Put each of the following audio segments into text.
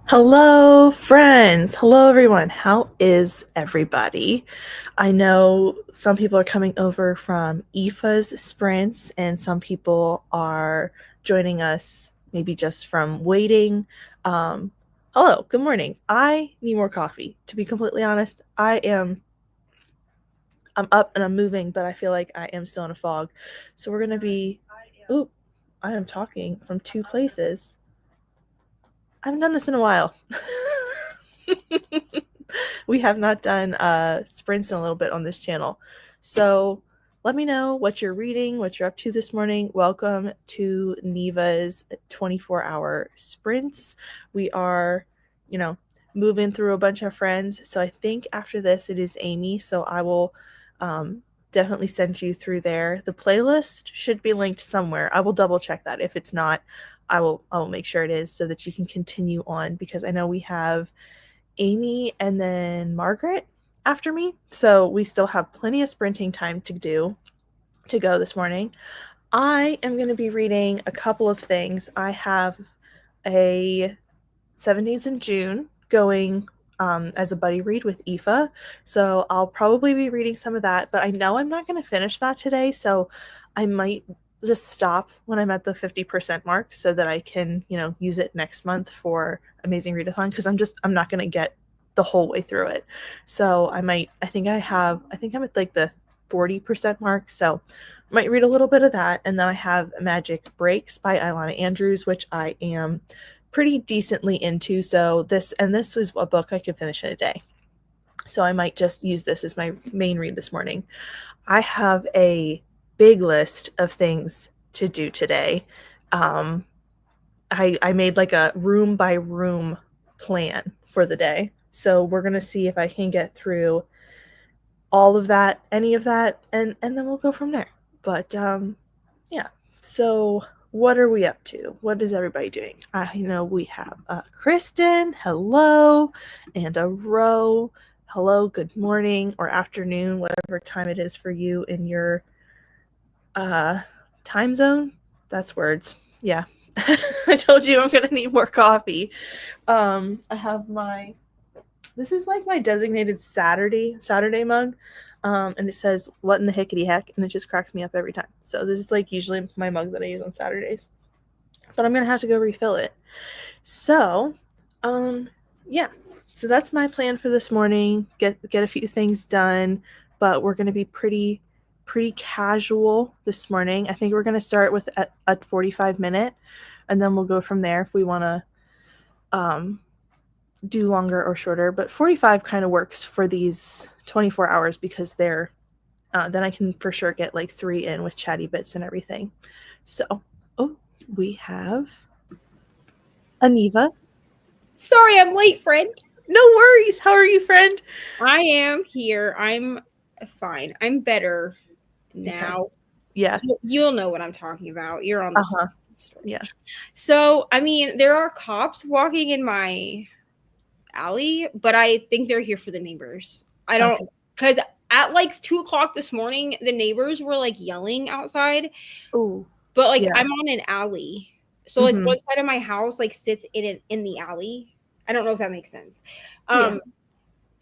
Hello, friends. Hello, everyone. How is everybody? I know some people are coming over from Aoife's sprints, and some people are joining us maybe just from waiting. Um, Hello, good morning. I need more coffee. To be completely honest, I'm up and I'm moving, but I feel like I am still in a fog. So we're gonna be. Oop, I am talking from two places. I haven't done this in a while. We have not done sprints in a little bit on this channel. So let me know what you're reading, what you're up to this morning. Welcome to Neva's 24-hour sprints. We are, moving through a bunch of friends. So I think after this it is Amy. So I will definitely send you through there. The playlist should be linked somewhere. I will double check that. If it's not, I will make sure it is so that you can continue on, because I know we have Amy and then Margaret after me. So we still have plenty of sprinting time to go this morning. I am going to be reading a couple of things. I have a 7 Days in June going as a buddy read with Aoife. So I'll probably be reading some of that, but I know I'm not going to finish that today. So I might just stop when I'm at the 50% mark so that I can, use it next month for Amazing Readathon, because I'm not going to get the whole way through it. So I think I'm at like the 40% mark. So I might read a little bit of that. And then I have Magic Breaks by Ilana Andrews, which I am pretty decently into. So this was a book I could finish in a day. So I might just use this as my main read this morning. I have a big list of things to do today. I made like a room by room plan for the day. So we're going to see if I can get through all of that, any of that, and then we'll go from there. But yeah. So what are we up to? What is everybody doing? I know we have Kristen, hello, and a Ro, hello, good morning or afternoon, whatever time it is for you in your time zone. That's words. Yeah. I told you I'm gonna need more coffee. I have this is like my designated Saturday mug. And it says "What in the hickety heck," and it just cracks me up every time. So this is like usually my mug that I use on Saturdays, but I'm gonna have to go refill it. So, yeah. So that's my plan for this morning. Get a few things done, but we're gonna be pretty casual this morning. I think we're gonna start with a 45-minute, and then we'll go from there if we want to do longer or shorter. But 45 kind of works for these 24 hours because they're then I can for sure get like 3 in with chatty bits and everything. So, we have Neva. Sorry, I'm late, friend. No worries. How are you, friend? I am here. I'm fine. I'm better now. Okay. Yeah. You'll know what I'm talking about. You're on the story. Yeah. So, I mean, there are cops walking in my alley, but I think they're here for the neighbors. I don't, because at like 2:00 this morning, the neighbors were like yelling outside. Oh. But like I'm on an alley, so like Mhm. one side of my house like sits in the alley. I don't know if that makes sense.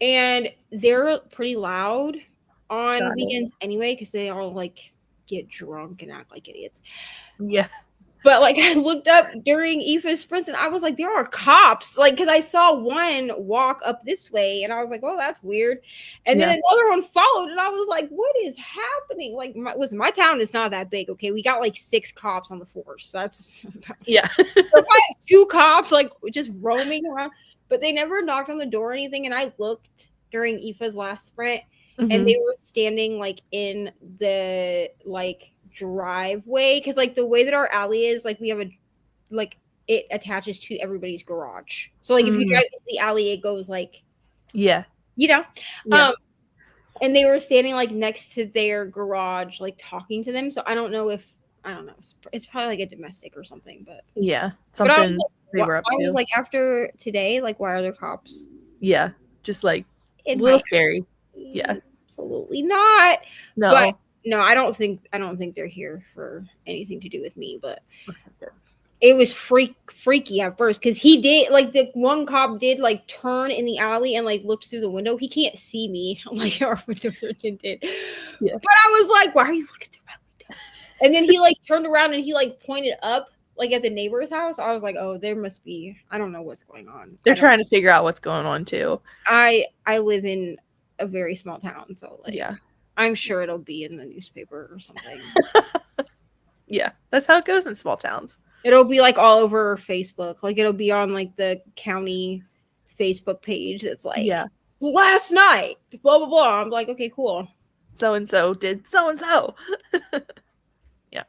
And they're pretty loud on weekends anyway, because they all like get drunk and act like idiots. Yeah. But like I looked up during Aoife's sprints and I was like, there are cops, like, because I saw one walk up this way and I was like, oh, that's weird. And then another one followed and I was like, what is happening? Like, my town is not that big. Okay, we got like 6 cops on the force. That's yeah. So I have 2 cops like just roaming around, but they never knocked on the door or anything. And I looked during Aoife's last sprint and they were standing like in the like driveway, because like the way that our alley is, like we have a like it attaches to everybody's garage. So like if you drive into the alley, it goes like and they were standing like next to their garage, like talking to them. So I don't know. It's probably like a domestic or something, but something but I was like, they were up to. I was like, after today, like, why are there cops? Yeah, just like a little scary. Yeah, absolutely not. No. But no, I don't think they're here for anything to do with me. But it was freaky at first because he did like the one cop did like turn in the alley and like looked through the window. He can't see me like our window surgeon did. Yeah. But I was like, why are you looking through my window? And then he like turned around and he like pointed up like at the neighbor's house. I was like, oh, there must be, I don't know what's going on. They're trying to figure out what's going on too. I live in a very small town, so like yeah, I'm sure it'll be in the newspaper or something. Yeah, that's how it goes in small towns. It'll be like all over Facebook. Like it'll be on like the county Facebook page. That's like, last night, blah blah blah. I'm like, okay, cool. So and so did so and so. Yeah,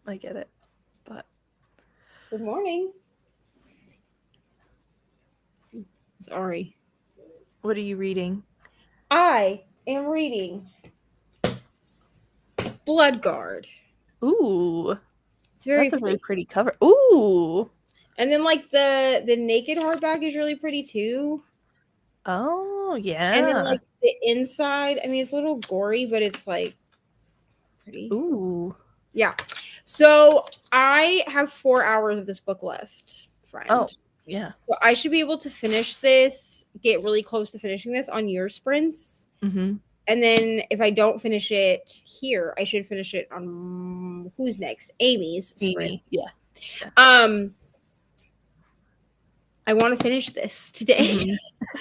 I get it. But good morning. Sorry. What are you reading? I am reading Bloodguard. Ooh, that's a really pretty cover. Ooh, and then like the naked hardback is really pretty too. Oh yeah. And then like the inside, I mean, it's a little gory, but it's like pretty. Ooh. Yeah. So I have 4 hours of this book left, friend. Oh yeah. So I should be able to finish this, get really close to finishing this on your sprints. Mm-hmm. And then if I don't finish it here, I should finish it on who's next? Amy's sprints. Yeah. I want to finish this today.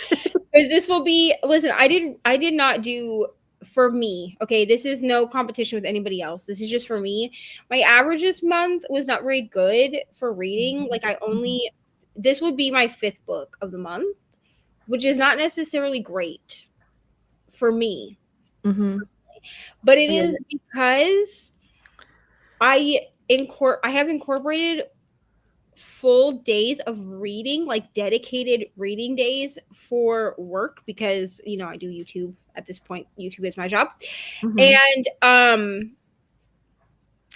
Because this will be, listen, I did not do for me. Okay, this is no competition with anybody else. This is just for me. My average this month was not very good for reading. Like this would be my 5th book of the month, which is not necessarily great for me. Mm-hmm. But it is because I have incorporated full days of reading, like dedicated reading days for work, because I do YouTube at this point. YouTube is my job. And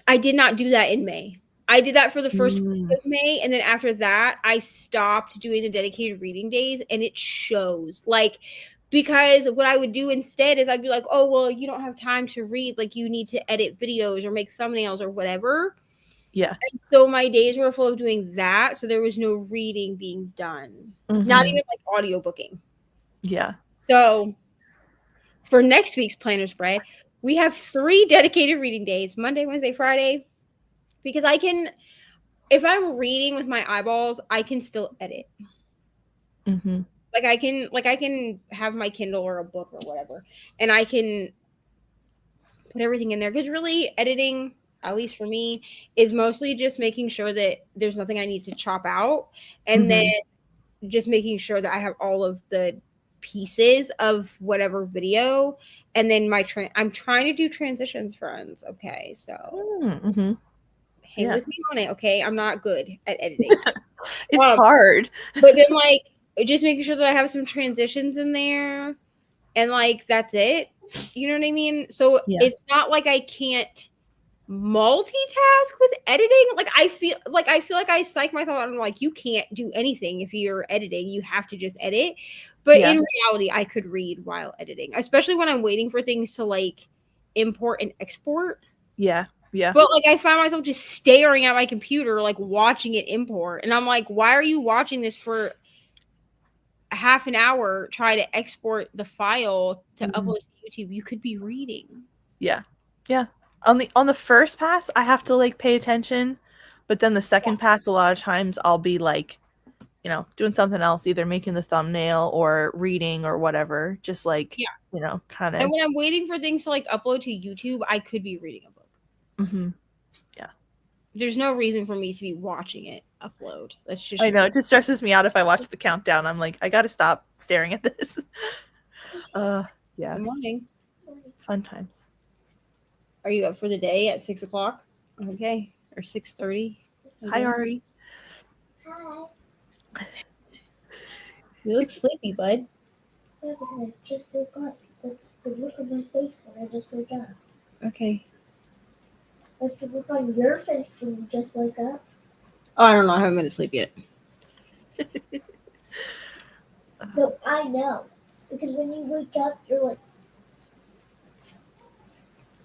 I did not do that in May. I did that for the first week of May, and then after that I stopped doing the dedicated reading days, and it shows. Like, because what I would do instead is I'd be like, oh well, you don't have time to read, like you need to edit videos or make thumbnails or whatever. Yeah. And so my days were full of doing that. So there was no reading being done. Not even like audio booking. Yeah. So for next week's planner spread, we have 3 dedicated reading days: Monday, Wednesday, Friday. Because I can, if I'm reading with my eyeballs, I can still edit. Like I can have my Kindle or a book or whatever, and I can put everything in there. Because really, editing, at least for me, is mostly just making sure that there's nothing I need to chop out, and then just making sure that I have all of the pieces of whatever video, and then I'm trying to do transitions, friends. Okay, so hang with me on it. Okay, I'm not good at editing. It's hard, but then like just making sure that I have some transitions in there, and like that's it. You know what I mean? So it's not like I can't multitask with editing. Like I feel like I psych myself out. I'm like, you can't do anything if you're editing. You have to just edit. But in reality, I could read while editing, especially when I'm waiting for things to like import and export. Yeah. But like I find myself just staring at my computer, like watching it import, and I'm like, why are you watching this for half an hour? Try to export the file to upload to YouTube. You could be reading. Yeah. On the first pass, I have to like pay attention, but then the second pass, a lot of times I'll be like, doing something else, either making the thumbnail or reading or whatever. Just like, kind of. And when I'm waiting for things to like upload to YouTube, I could be reading a book. Yeah. There's no reason for me to be watching it upload. That's just. I know, it just stresses me out if I watch the countdown. I'm like, I gotta stop staring at this. Yeah. Good morning. Fun times. Are you up for the day at 6:00? Okay, or 6:30? Hi, Ari. Hi. You look sleepy, bud. Yeah, because I just woke up. That's the look on my face when I just woke up. Okay. That's the look on your face when you just wake up. Oh, I don't know. I haven't been to sleep yet. No, I know. Because when you wake up, you're like...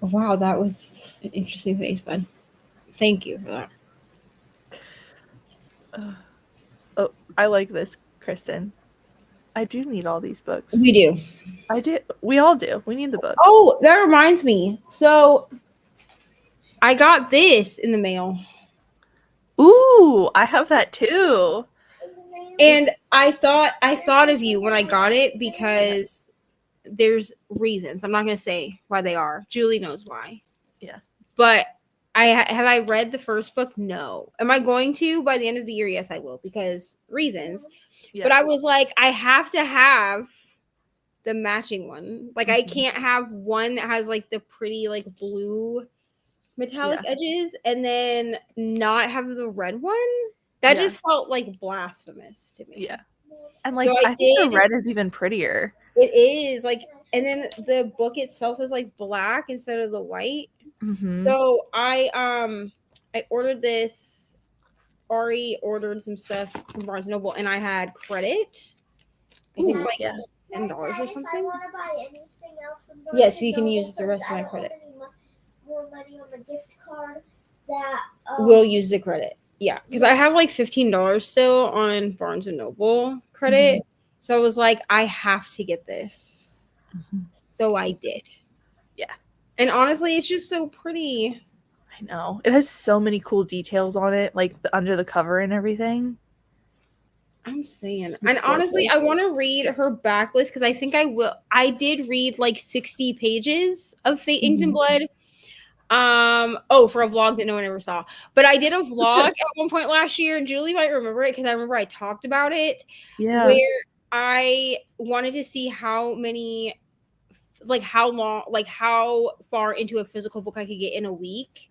Wow, that was an interesting face, bud. Thank you for that. Oh, I like this, Kristen. I do need all these books. We do. I do. We all do. We need the books. Oh, that reminds me. So I got this in the mail. Ooh, I have that too. And I thought of you when I got it because there's reasons. I'm not going to say why they are. Julie knows why. Yeah. But have I read the first book? No. Am I going to by the end of the year? Yes, I will, because reasons. Yeah. But I was like, I have to have the matching one. Like, I can't have one that has like the pretty like blue metallic edges and then not have the red one. That just felt like blasphemous to me. Yeah. And like, So I think the red is even prettier. It is like, and then the book itself is like black instead of the white. Mm-hmm. So I ordered this. Ari ordered some stuff from Barnes & Noble, and I had credit. I think like $10 or something. If I want to buy anything else from Barnes, yes, we can use the rest of my credit. More money on the gift card. That we'll use the credit. Yeah, because I have like $15 still on Barnes & Noble credit. So I was like, I have to get this. So I did. Yeah. And honestly, it's just so pretty. I know. It has so many cool details on it, like under the cover and everything. I'm saying. And honestly, I want to read her backlist because I think I will. I did read like 60 pages of Fate, Inked and Blood. For a vlog that no one ever saw. But I did a vlog at one point last year. Julie might remember it because I remember I talked about it. Yeah. Where I wanted to see how many, like how long, like how far into a physical book I could get in a week.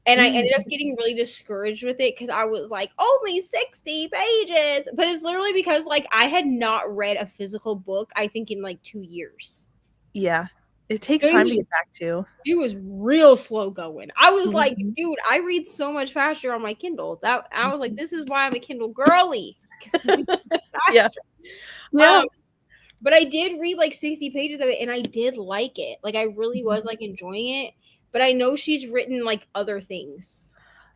And I ended up getting really discouraged with it because I was like, only 60 pages. But it's literally because like I had not read a physical book, I think, in like 2 years. Yeah. It takes time to get back to. It was real slow going. I was like, dude, I read so much faster on my Kindle. That I was like, this is why I'm a Kindle girly. Yeah. Yeah. But I did read like 60 pages of it and I did like it. Like I really was like enjoying it. But I know she's written like other things.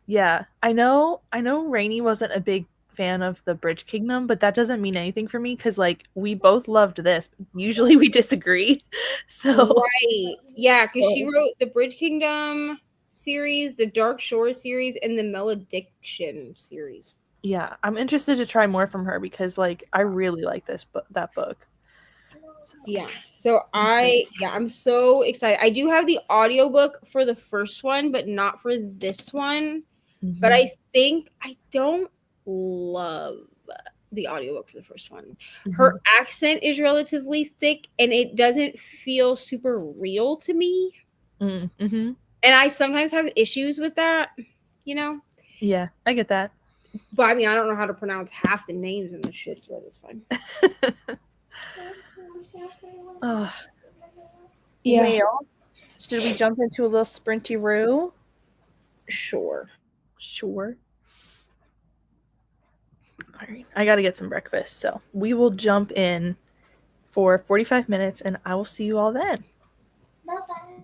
Yeah. I know Rainey wasn't a big fan of the Bridge Kingdom, but that doesn't mean anything for me because like we both loved this. Usually we disagree. So right. Yeah, because she wrote the Bridge Kingdom series, the Dark Shores series, and the Malediction series. Yeah, I'm interested to try more from her because like I really like that book. Yeah. So I'm so excited. I do have the audiobook for the first one, but not for this one. But I think I don't love the audiobook for the first one. Her accent is relatively thick and it doesn't feel super real to me. And I sometimes have issues with that, you know? Yeah, I get that. But I mean, I don't know how to pronounce half the names in the shit, but it's fine. Yeah. Well, should we jump into a little sprinty-roo? Sure. All right, I got to get some breakfast, so we will jump in for 45 minutes, and I will see you all then. Bye-bye.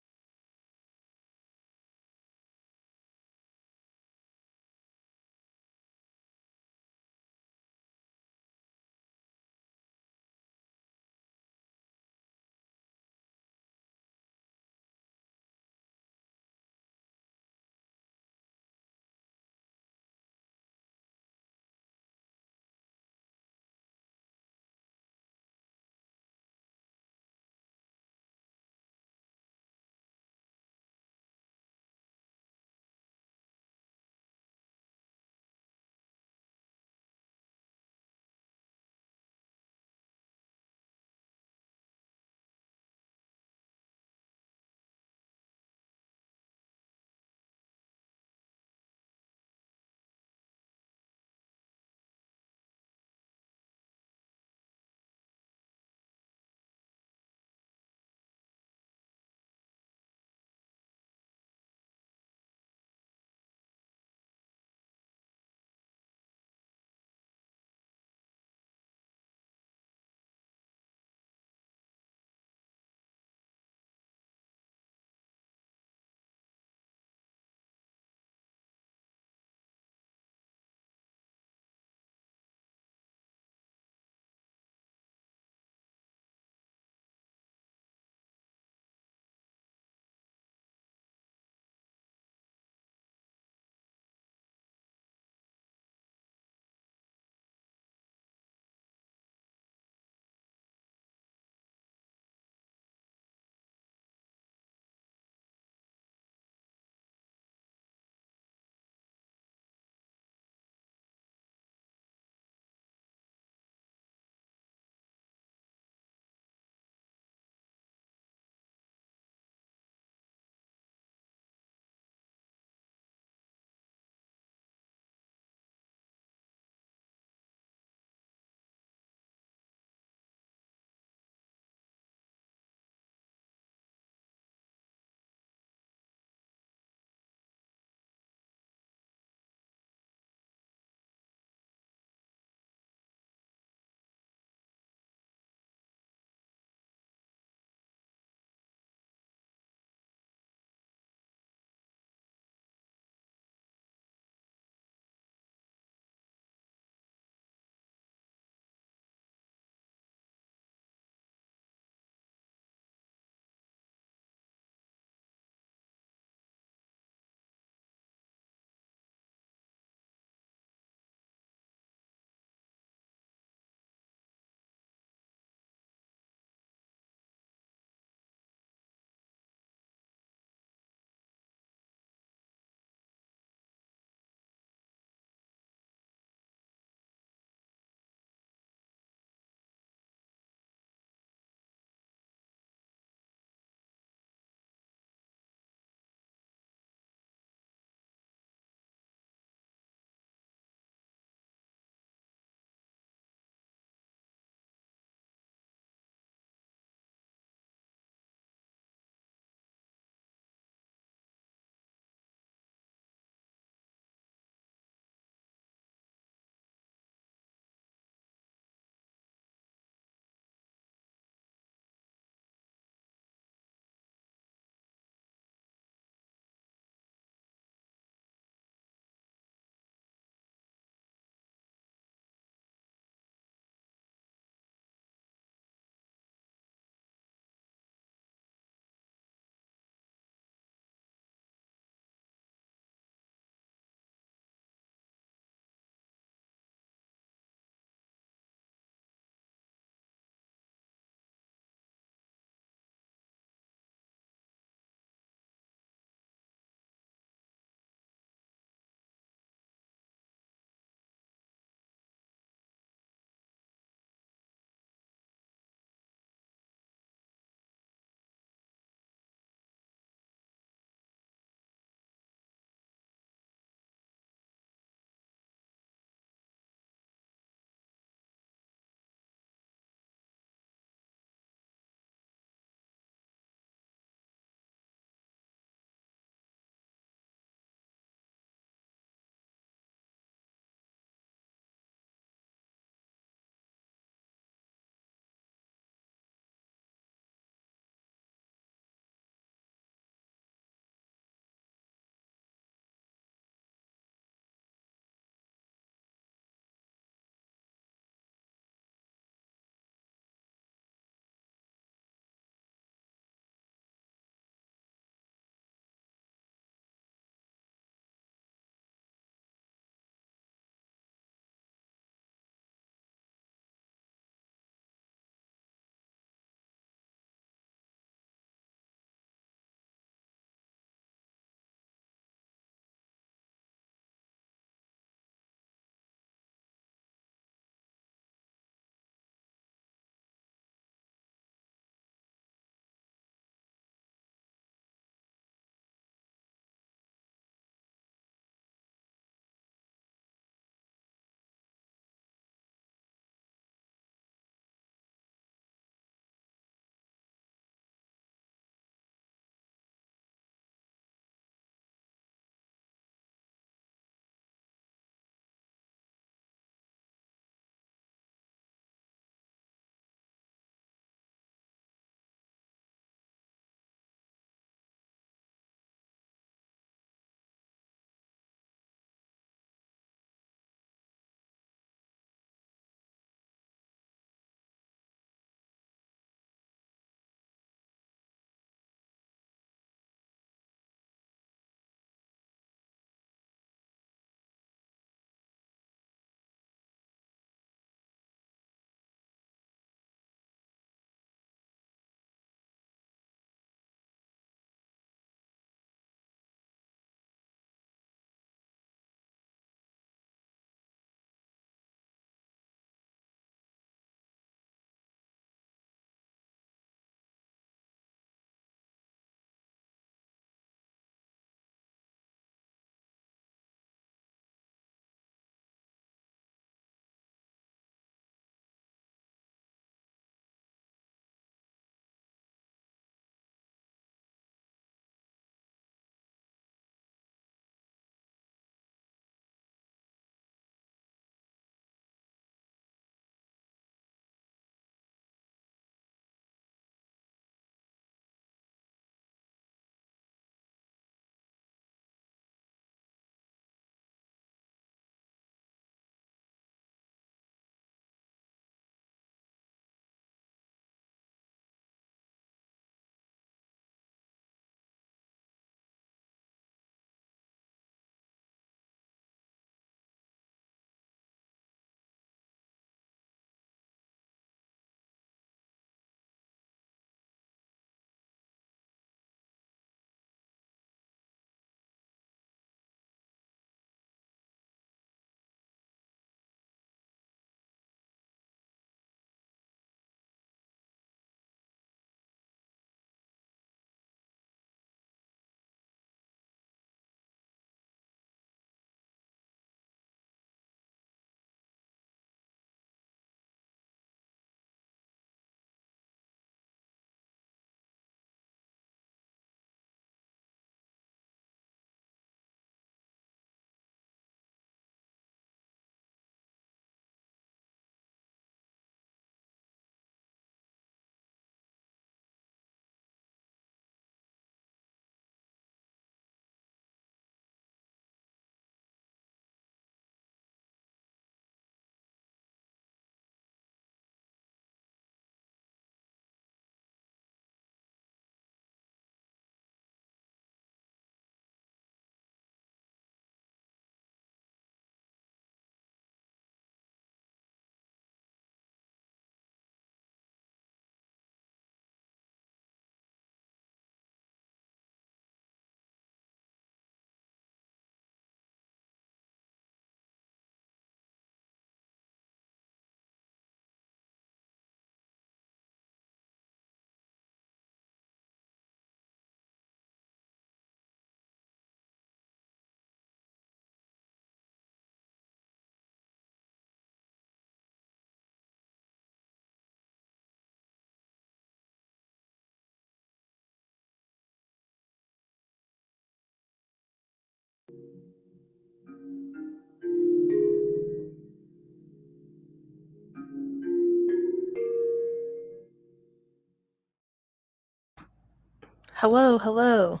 Hello, hello.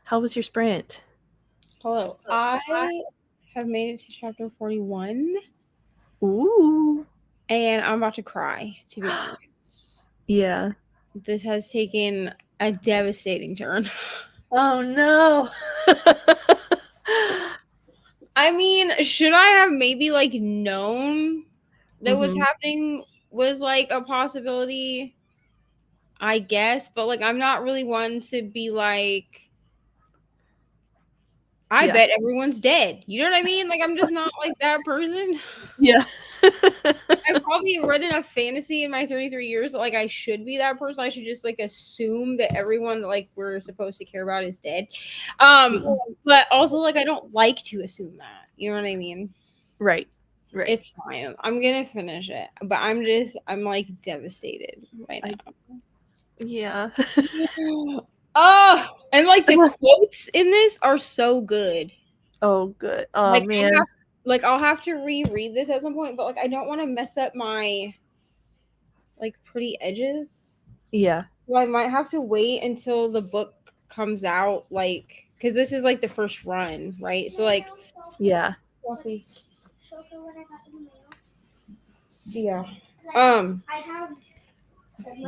How was your sprint? Hello. I have made it to chapter 41, Ooh. and I'm about to cry, to be honest. Yeah. This has taken a devastating turn. Oh no. I mean, should I have maybe like known that what's Mhm. happening was like a possibility? I guess, but like I'm not really one to be like, I Yeah. bet everyone's dead. You know what I mean? Like I'm just not like that person. Yeah. I've probably read enough fantasy in my 33 years that like I should be that person. I should just like assume that everyone that like we're supposed to care about is dead. Yeah. But also like I don't like to assume that. You know what I mean? Right. Right. It's fine. I'm gonna finish it. But I'm like devastated right now. Yeah. Oh, and like the quotes in this are so good. Oh good. Oh Like man. I'll have to reread this at some point, but like I don't want to mess up my like pretty edges. Yeah. So I might have to wait until the book comes out, like because this is like the first run, right? So like, Yeah. oh, please. Show her what I got in the mail. Yeah. I have.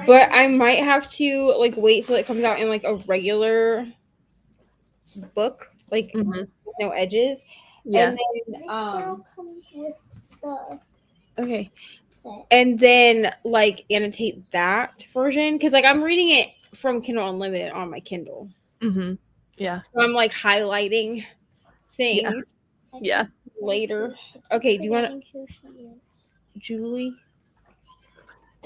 But I might have to like wait till it comes out in like a regular book, like Mhm. no edges, Yeah. and then This girl comes with the okay, set. and then like annotate that version because like I'm reading it from Kindle Unlimited on my Kindle, Mhm. Yeah. so I'm like highlighting Yeah. things Yeah. later. Okay, do you want Forgetting who she is. Julie?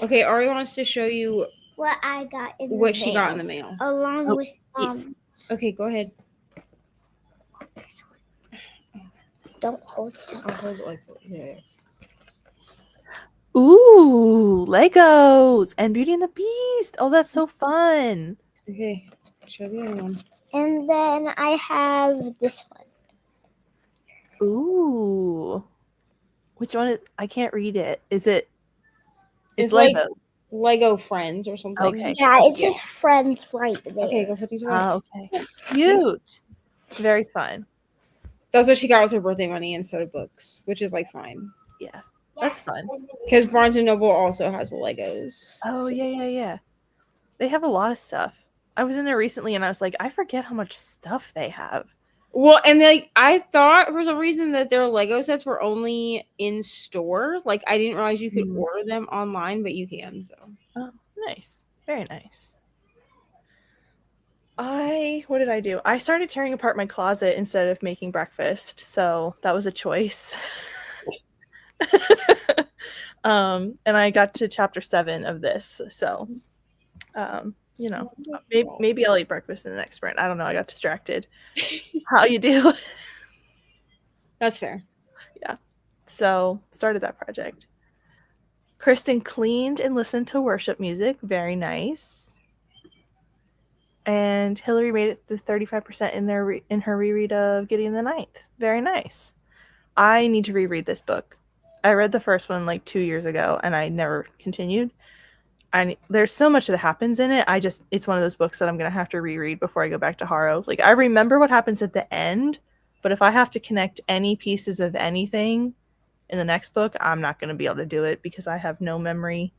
Okay, Ari wants to show you What I got in the what she got mail, in the mail. along Oh, with yes. Okay, go ahead. this one. Don't hold it up. I'll hold it like that. Yeah. Ooh, Legos and Beauty and the Beast. Oh, that's so fun. Okay, show the other one. And then I have this one. Ooh. Which one is I can't read it. Is it It's Legos. like Lego Friends or something. Okay. Yeah, it says friends right there. Okay, go put these away. Okay. Cute. Very fun. That's what she got with her birthday money instead of books, which is like fine. Yeah. That's fun. Because Barnes and Noble also has Legos. Oh, so- yeah. They have a lot of stuff. I was in there recently and I was like, I forget how much stuff they have. Well, and like I thought for some reason that their Lego sets were only in store. Like I didn't realize you could order them online, but you can. So Oh, nice. Very nice. What did I do? I started tearing apart my closet instead of making breakfast, so that was a choice. And I got to chapter 7 of this, so maybe I'll eat breakfast in the next sprint. I don't know. I got distracted. How you do? that's fair. Yeah. So started that project. Kristen cleaned and listened to worship music. Very nice. And Hillary made it to 35% in her reread of Gideon the Ninth. Very nice. I need to reread this book. I read the first one like 2 years ago, and I never continued. There's so much that happens in it. It's one of those books that I'm gonna have to reread before I go back to Harrow. Like I remember what happens at the end, but if I have to connect any pieces of anything in the next book, I'm not gonna be able to do it because I have no memory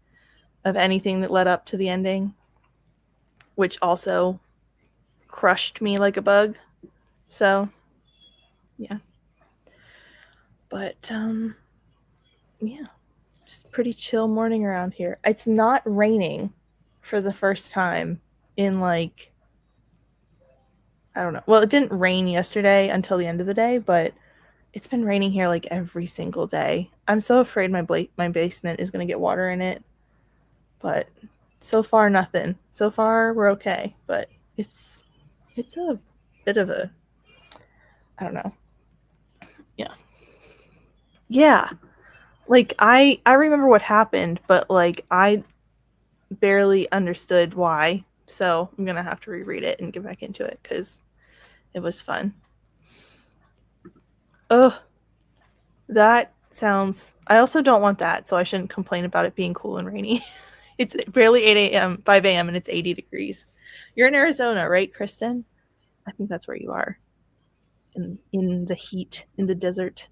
of anything that led up to the ending, which also crushed me like a bug. So, yeah. But yeah, just pretty chill morning around here. It's not raining for the first time in like I don't know. Well, it didn't rain yesterday until the end of the day, but it's been raining here like every single day. I'm so afraid my basement is going to get water in it. But so far nothing. So far we're okay, but it's a bit of a I don't know. Yeah. Yeah. Like I remember what happened, but like I barely understood why. So I'm going to have to reread it and get back into it cuz it was fun. Ugh. That sounds I also don't want that, so I shouldn't complain about it being cool and rainy. It's barely 8 a.m., 5 a.m., and it's 80 degrees. You're in Arizona, right, Kristen? I think that's where you are. In the heat, in the desert.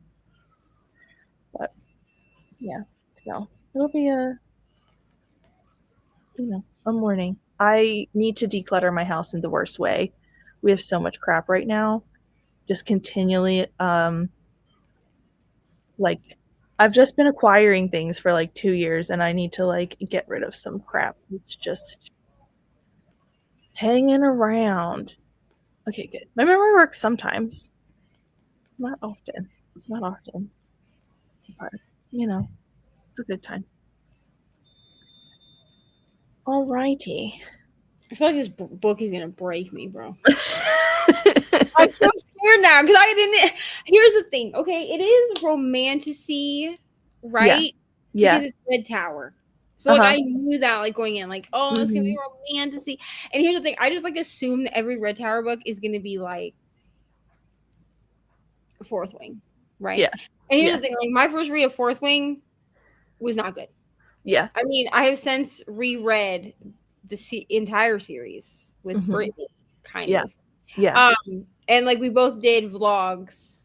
But yeah, so it'll be a morning. I need to declutter my house in the worst way. We have so much crap right now. Just continually like I've just been acquiring things for like 2 years and I need to like get rid of some crap. It's just hanging around. Okay, good. My memory works sometimes. Not often. Not often. But, it's a good time. Alrighty. I feel like this book is gonna break me, bro. I'm so scared now because I didn't. Here's the thing, okay? It is romantasy, right? Yeah. Because it's Red Tower. So like Uh-huh. I knew that like going in, like, oh, it's gonna be romantasy. And here's the thing, I just like assume that every Red Tower book is gonna be like Fourth Wing, right? Yeah. And here's the thing, like my first read of Fourth Wing was not good. Yeah. I mean, I have since reread the entire series with Brittany, kind of. Yeah. And like we both did vlogs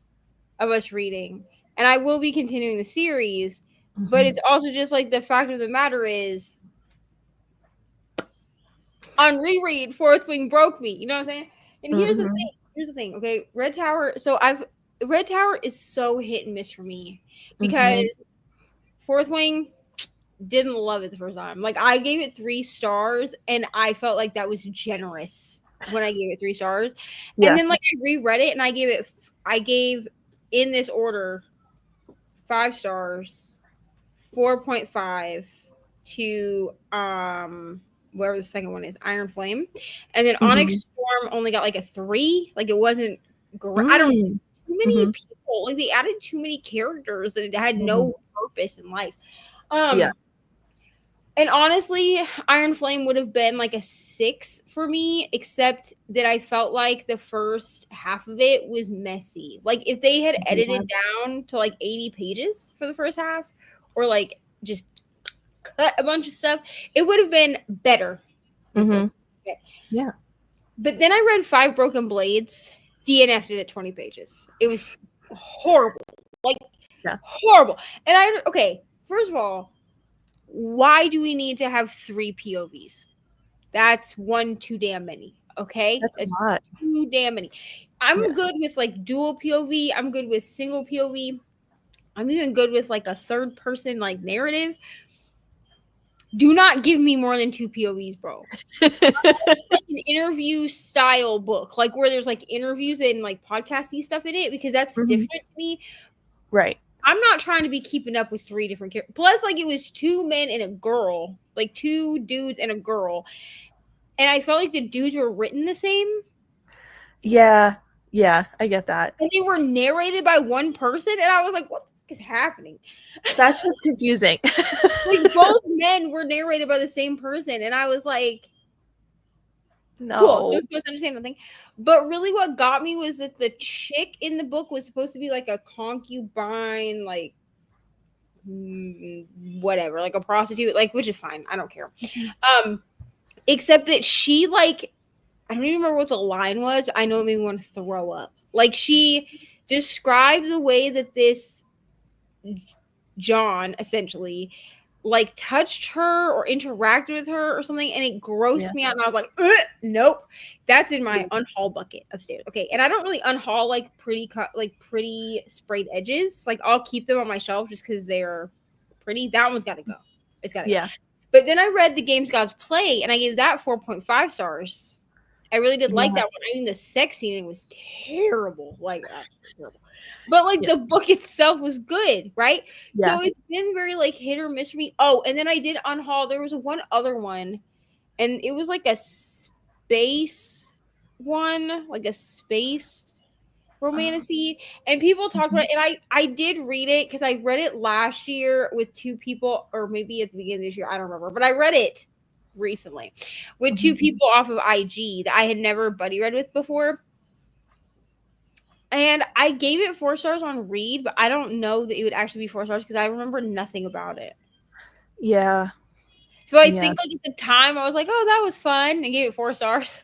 of us reading, and I will be continuing the series, but it's also just like the fact of the matter is on reread, Fourth Wing broke me. You know what I'm saying? And here's the thing. Here's the thing. Okay, Red Tower. So Red Tower is so hit and miss for me because Fourth Wing didn't love it the first time. Like I gave it 3 stars, and I felt like that was generous when I gave it 3 stars. Yeah. And then like I reread it, and I gave in this order 5 stars, 4.5 to whatever the second one is, Iron Flame, and then Onyx Storm only got like a 3. Like it wasn't great. I don't know, too many people. Like they added too many characters and it had no purpose in life. And honestly, Iron Flame would have been like a 6 for me, except that I felt like the first half of it was messy. Like if they had edited down to like 80 pages for the first half, or like just cut a bunch of stuff, it would have been better. Yeah. But then I read 5 Broken Blades, DNF'd it at 20 pages. It was horrible. Like horrible. And first of all, why do we need to have 3 POVs? That's one too damn many. Okay, that's a lot. Too damn many. I'm good with like dual POV. I'm good with single POV. I'm even good with like a third person like narrative. Do not give me more than 2 POVs, bro. Like an interview style book, like where there's like interviews and like podcasty stuff in it, because that's different to me. Right. I'm not trying to be keeping up with 3 different characters. Plus, like, it was 2 men and a girl. Like, 2 dudes and a girl. And I felt like the dudes were written the same. Yeah. Yeah, I get that. And they were narrated by one person. And I was like, what the fuck is happening? That's just confusing. Like, both men were narrated by the same person. And I was like, no. Cool. So I was supposed to understand nothing. But really what got me was that the chick in the book was supposed to be like a concubine, like whatever, like a prostitute, like, which is fine. I don't care. Except that she, like, I don't even remember what the line was, but I know it made me want to throw up. Like, she described the way that this John essentially like touched her or interacted with her or something, and it grossed me out, and I was like, nope, that's in my unhaul bucket upstairs. Okay, and I don't really unhaul like pretty sprayed edges. Like I'll keep them on my shelf just because they're pretty. That one's got to go. It's got to go. But then I read The Games Gods Play, and I gave that 4.5 stars. I really did like that one. I mean, the sex scene was terrible. Like, terrible. But, like, the book itself was good, right? So it's been very, like, hit or miss for me. Oh, and then I did unhaul. There was one other one, and it was, like, a space one, like a space romantasy. And people talk about it, and I did read it because I read it last year with 2 people, or maybe at the beginning of this year. I don't remember. But I read it recently with 2 people off of IG that I had never buddy read with before, and I gave it 4 stars on read, but I don't know that it would actually be 4 stars because I remember nothing about it. Yeah, So I think like at the time I was like, oh, that was fun, and gave it 4 stars.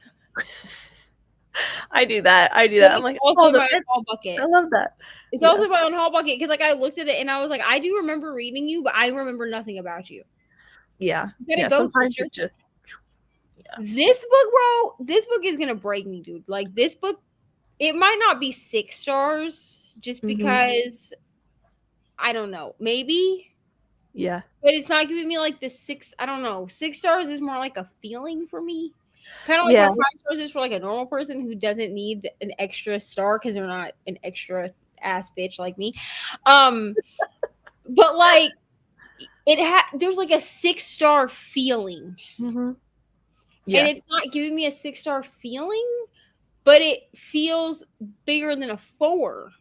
I do that. I'm like, also my I haul bucket. love that. It's also my own haul bucket because like I looked at it and I was like, I do remember reading you, but I remember nothing about you. Yeah. You gotta Yeah. go, Sometimes sister. it just. This book, bro, this book is gonna break me, dude. Like this book, it might not be 6 stars just because I don't know, maybe. Yeah. But it's not giving me like the 6. I don't know. 6 stars is more like a feeling for me. Kind of like how 5 stars is for like a normal person who doesn't need an extra star because they're not an extra ass bitch like me. But like there's like a 6-star feeling. Yeah. And it's not giving me a 6-star feeling, but it feels bigger than a 4.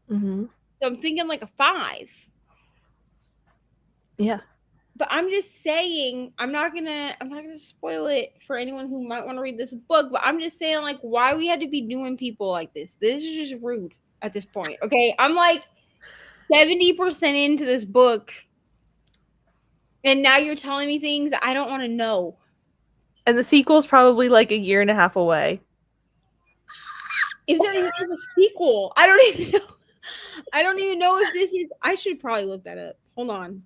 So I'm thinking like a 5. Yeah. But I'm just saying, I'm not gonna spoil it for anyone who might want to read this book. But I'm just saying, like, why we had to be doing people like this. This is just rude at this point. Okay, I'm like 70% into this book, and now you're telling me things I don't want to know. And the sequel's probably like a year and a half away. If there even is a sequel, I don't even know. I don't even know if this is. I should probably look that up. Hold on.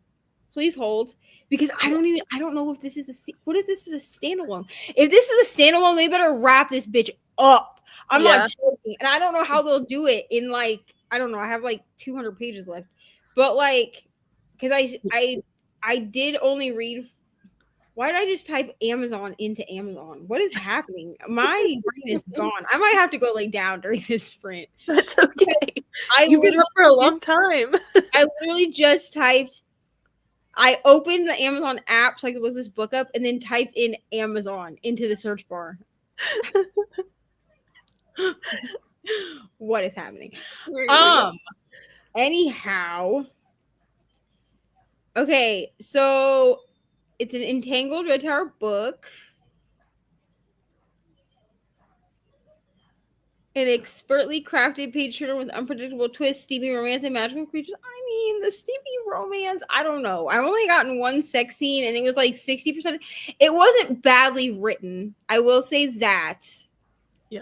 Please hold, because I don't know if this is what if this is a standalone? If this is a standalone, they better wrap this bitch up. I'm not joking, and I don't know how they'll do it in like, I don't know. I have like 200 pages left, but like, because I did only read. Why did I just type Amazon into Amazon? What is happening? My brain is gone. I might have to go lay down during this sprint. That's okay. You've been up for a long time. I literally just typed. I opened the Amazon app so I could look this book up and then typed in Amazon into the search bar. What is happening? Anyhow. Okay, so it's an Entangled Red Tower book. An expertly crafted page turner with unpredictable twists, steamy romance, and magical creatures. I mean, the steamy romance, I don't know. I've only gotten one sex scene, and it was like 60%. It wasn't badly written. I will say that. Yeah.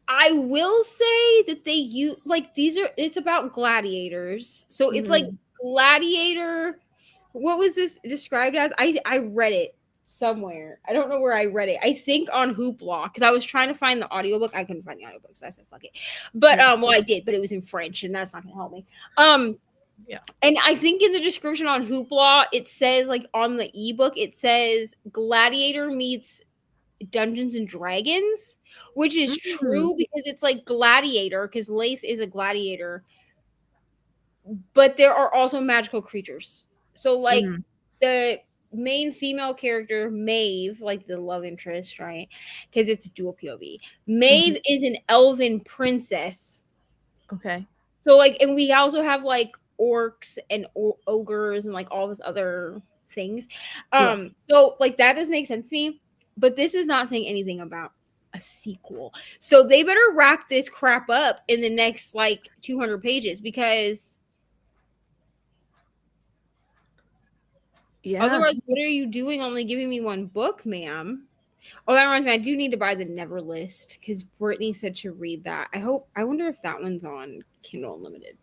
I will say that they use, like, it's about gladiators. So it's like gladiator. What was this described as? I read it somewhere. I don't know where I read it. I think on Hoopla, because I was trying to find the audiobook. I couldn't find the audiobook, so I said fuck it. But well, I did, but it was in French, and that's not gonna help me. Yeah. And I think in the description on Hoopla, it says, like, on the ebook, it says Gladiator meets Dungeons and Dragons, which is true because it's like Gladiator, because Laith is a gladiator, but there are also magical creatures. So like the main female character, Maeve, like the love interest, right? Because it's a dual POV. Maeve is an elven princess. Okay. So like, and we also have like orcs and ogres and like all this other things. So like that does make sense to me, but this is not saying anything about a sequel. So they better wrap this crap up in the next like 200 pages because otherwise, what are you doing only giving me one book, ma'am? Oh, that reminds me, I do need to buy the Never list because Brittany said to read that. I wonder if that one's on Kindle Unlimited.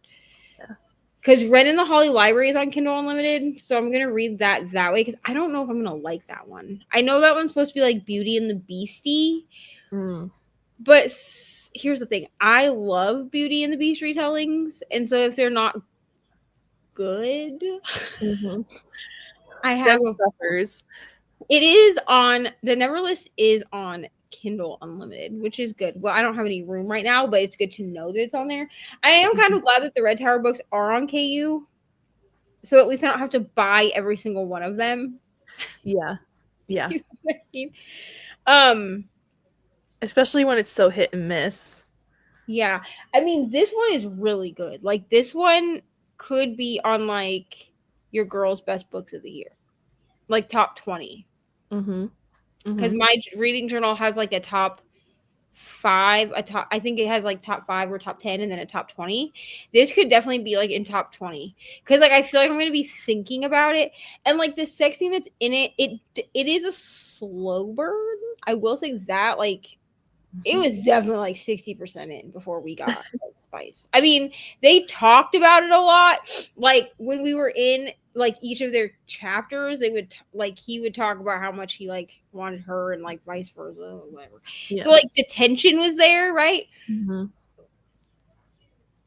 Yeah. Because Ren and the Holly Library is on Kindle Unlimited, so I'm going to read that way because I don't know if I'm going to like that one. I know that one's supposed to be like Beauty and the Beastie, but here's the thing. I love Beauty and the Beast retellings, and so if they're not good... I have buffers. It is on the Neverlist is on Kindle Unlimited, which is good. Well, I don't have any room right now, but it's good to know that it's on there. I am kind of glad that the Red Tower books are on KU, so at least I don't have to buy every single one of them. Yeah, yeah. You know what I mean? Especially when it's so hit and miss. Yeah, I mean this one is really good. Like this one could be on like your girl's best books of the year, like top 20. Because my reading journal has like a top 5, I think it has like top 5 or top 10 and then a top 20. This could definitely be like in top 20 because like I feel like I'm gonna be thinking about it, and like the sex scene that's in it is a slow burn. I will say that, like, it was definitely like 60% in before we got like, spice. I mean, they talked about it a lot. Like when we were in like each of their chapters, they would like he would talk about how much he like wanted her and like vice versa or whatever. Yeah. So like the tension was there, right? Mm-hmm.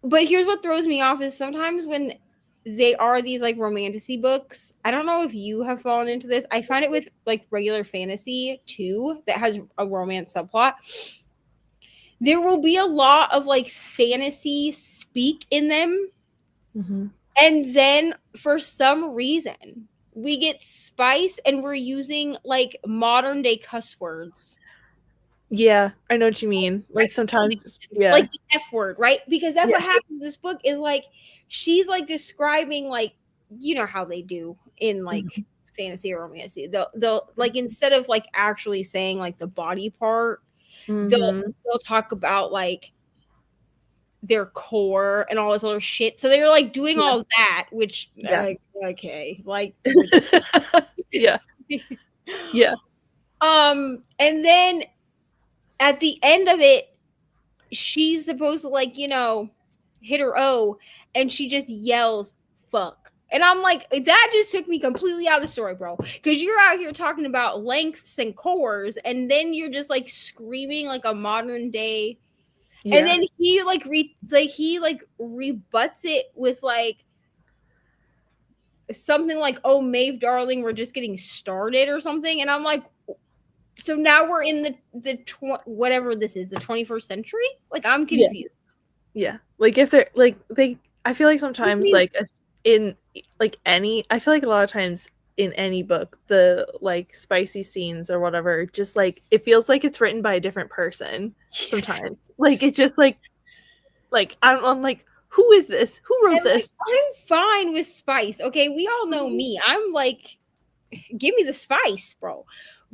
But here's what throws me off is sometimes when they are these like romantasy books. I don't know if you have fallen into this. I find it with like regular fantasy too that has a romance subplot. There will be a lot of like fantasy speak in them. Mm-hmm. And then for some reason, we get spice and we're using like modern day cuss words. Yeah, I know what you mean. Like sometimes, yeah, like the F word, right? Because that's Yeah. what happens in this book is like she's like describing like, you know how they do in like Mhm. fantasy or romancy. They'll like instead of like actually saying like the body part, Mhm. they'll talk about like their core and all this other shit. So they're like doing Yeah. all of that, which Yeah. okay, like Yeah. Yeah. and then at the end of it, she's supposed to like, you know, hit her O and she just yells fuck. And I'm like, that just took me completely out of the story, bro. Because you're out here talking about lengths and cores, and then you're just like screaming like a modern day. Yeah. And then he like rebuts it with like something like, "Oh, Maeve, darling, we're just getting started" or something. And I'm like, so now we're in whatever this is, the 21st century. Like I'm confused. Yeah. Like if they're like I feel like sometimes like in like any I feel like a lot of times in any book the like spicy scenes or whatever just like it feels like it's written by a different person sometimes. Like it just like I'm like, who is this? Who wrote And, this? like, I'm fine with spice. Okay, we all know me. I'm like, give me the spice, bro.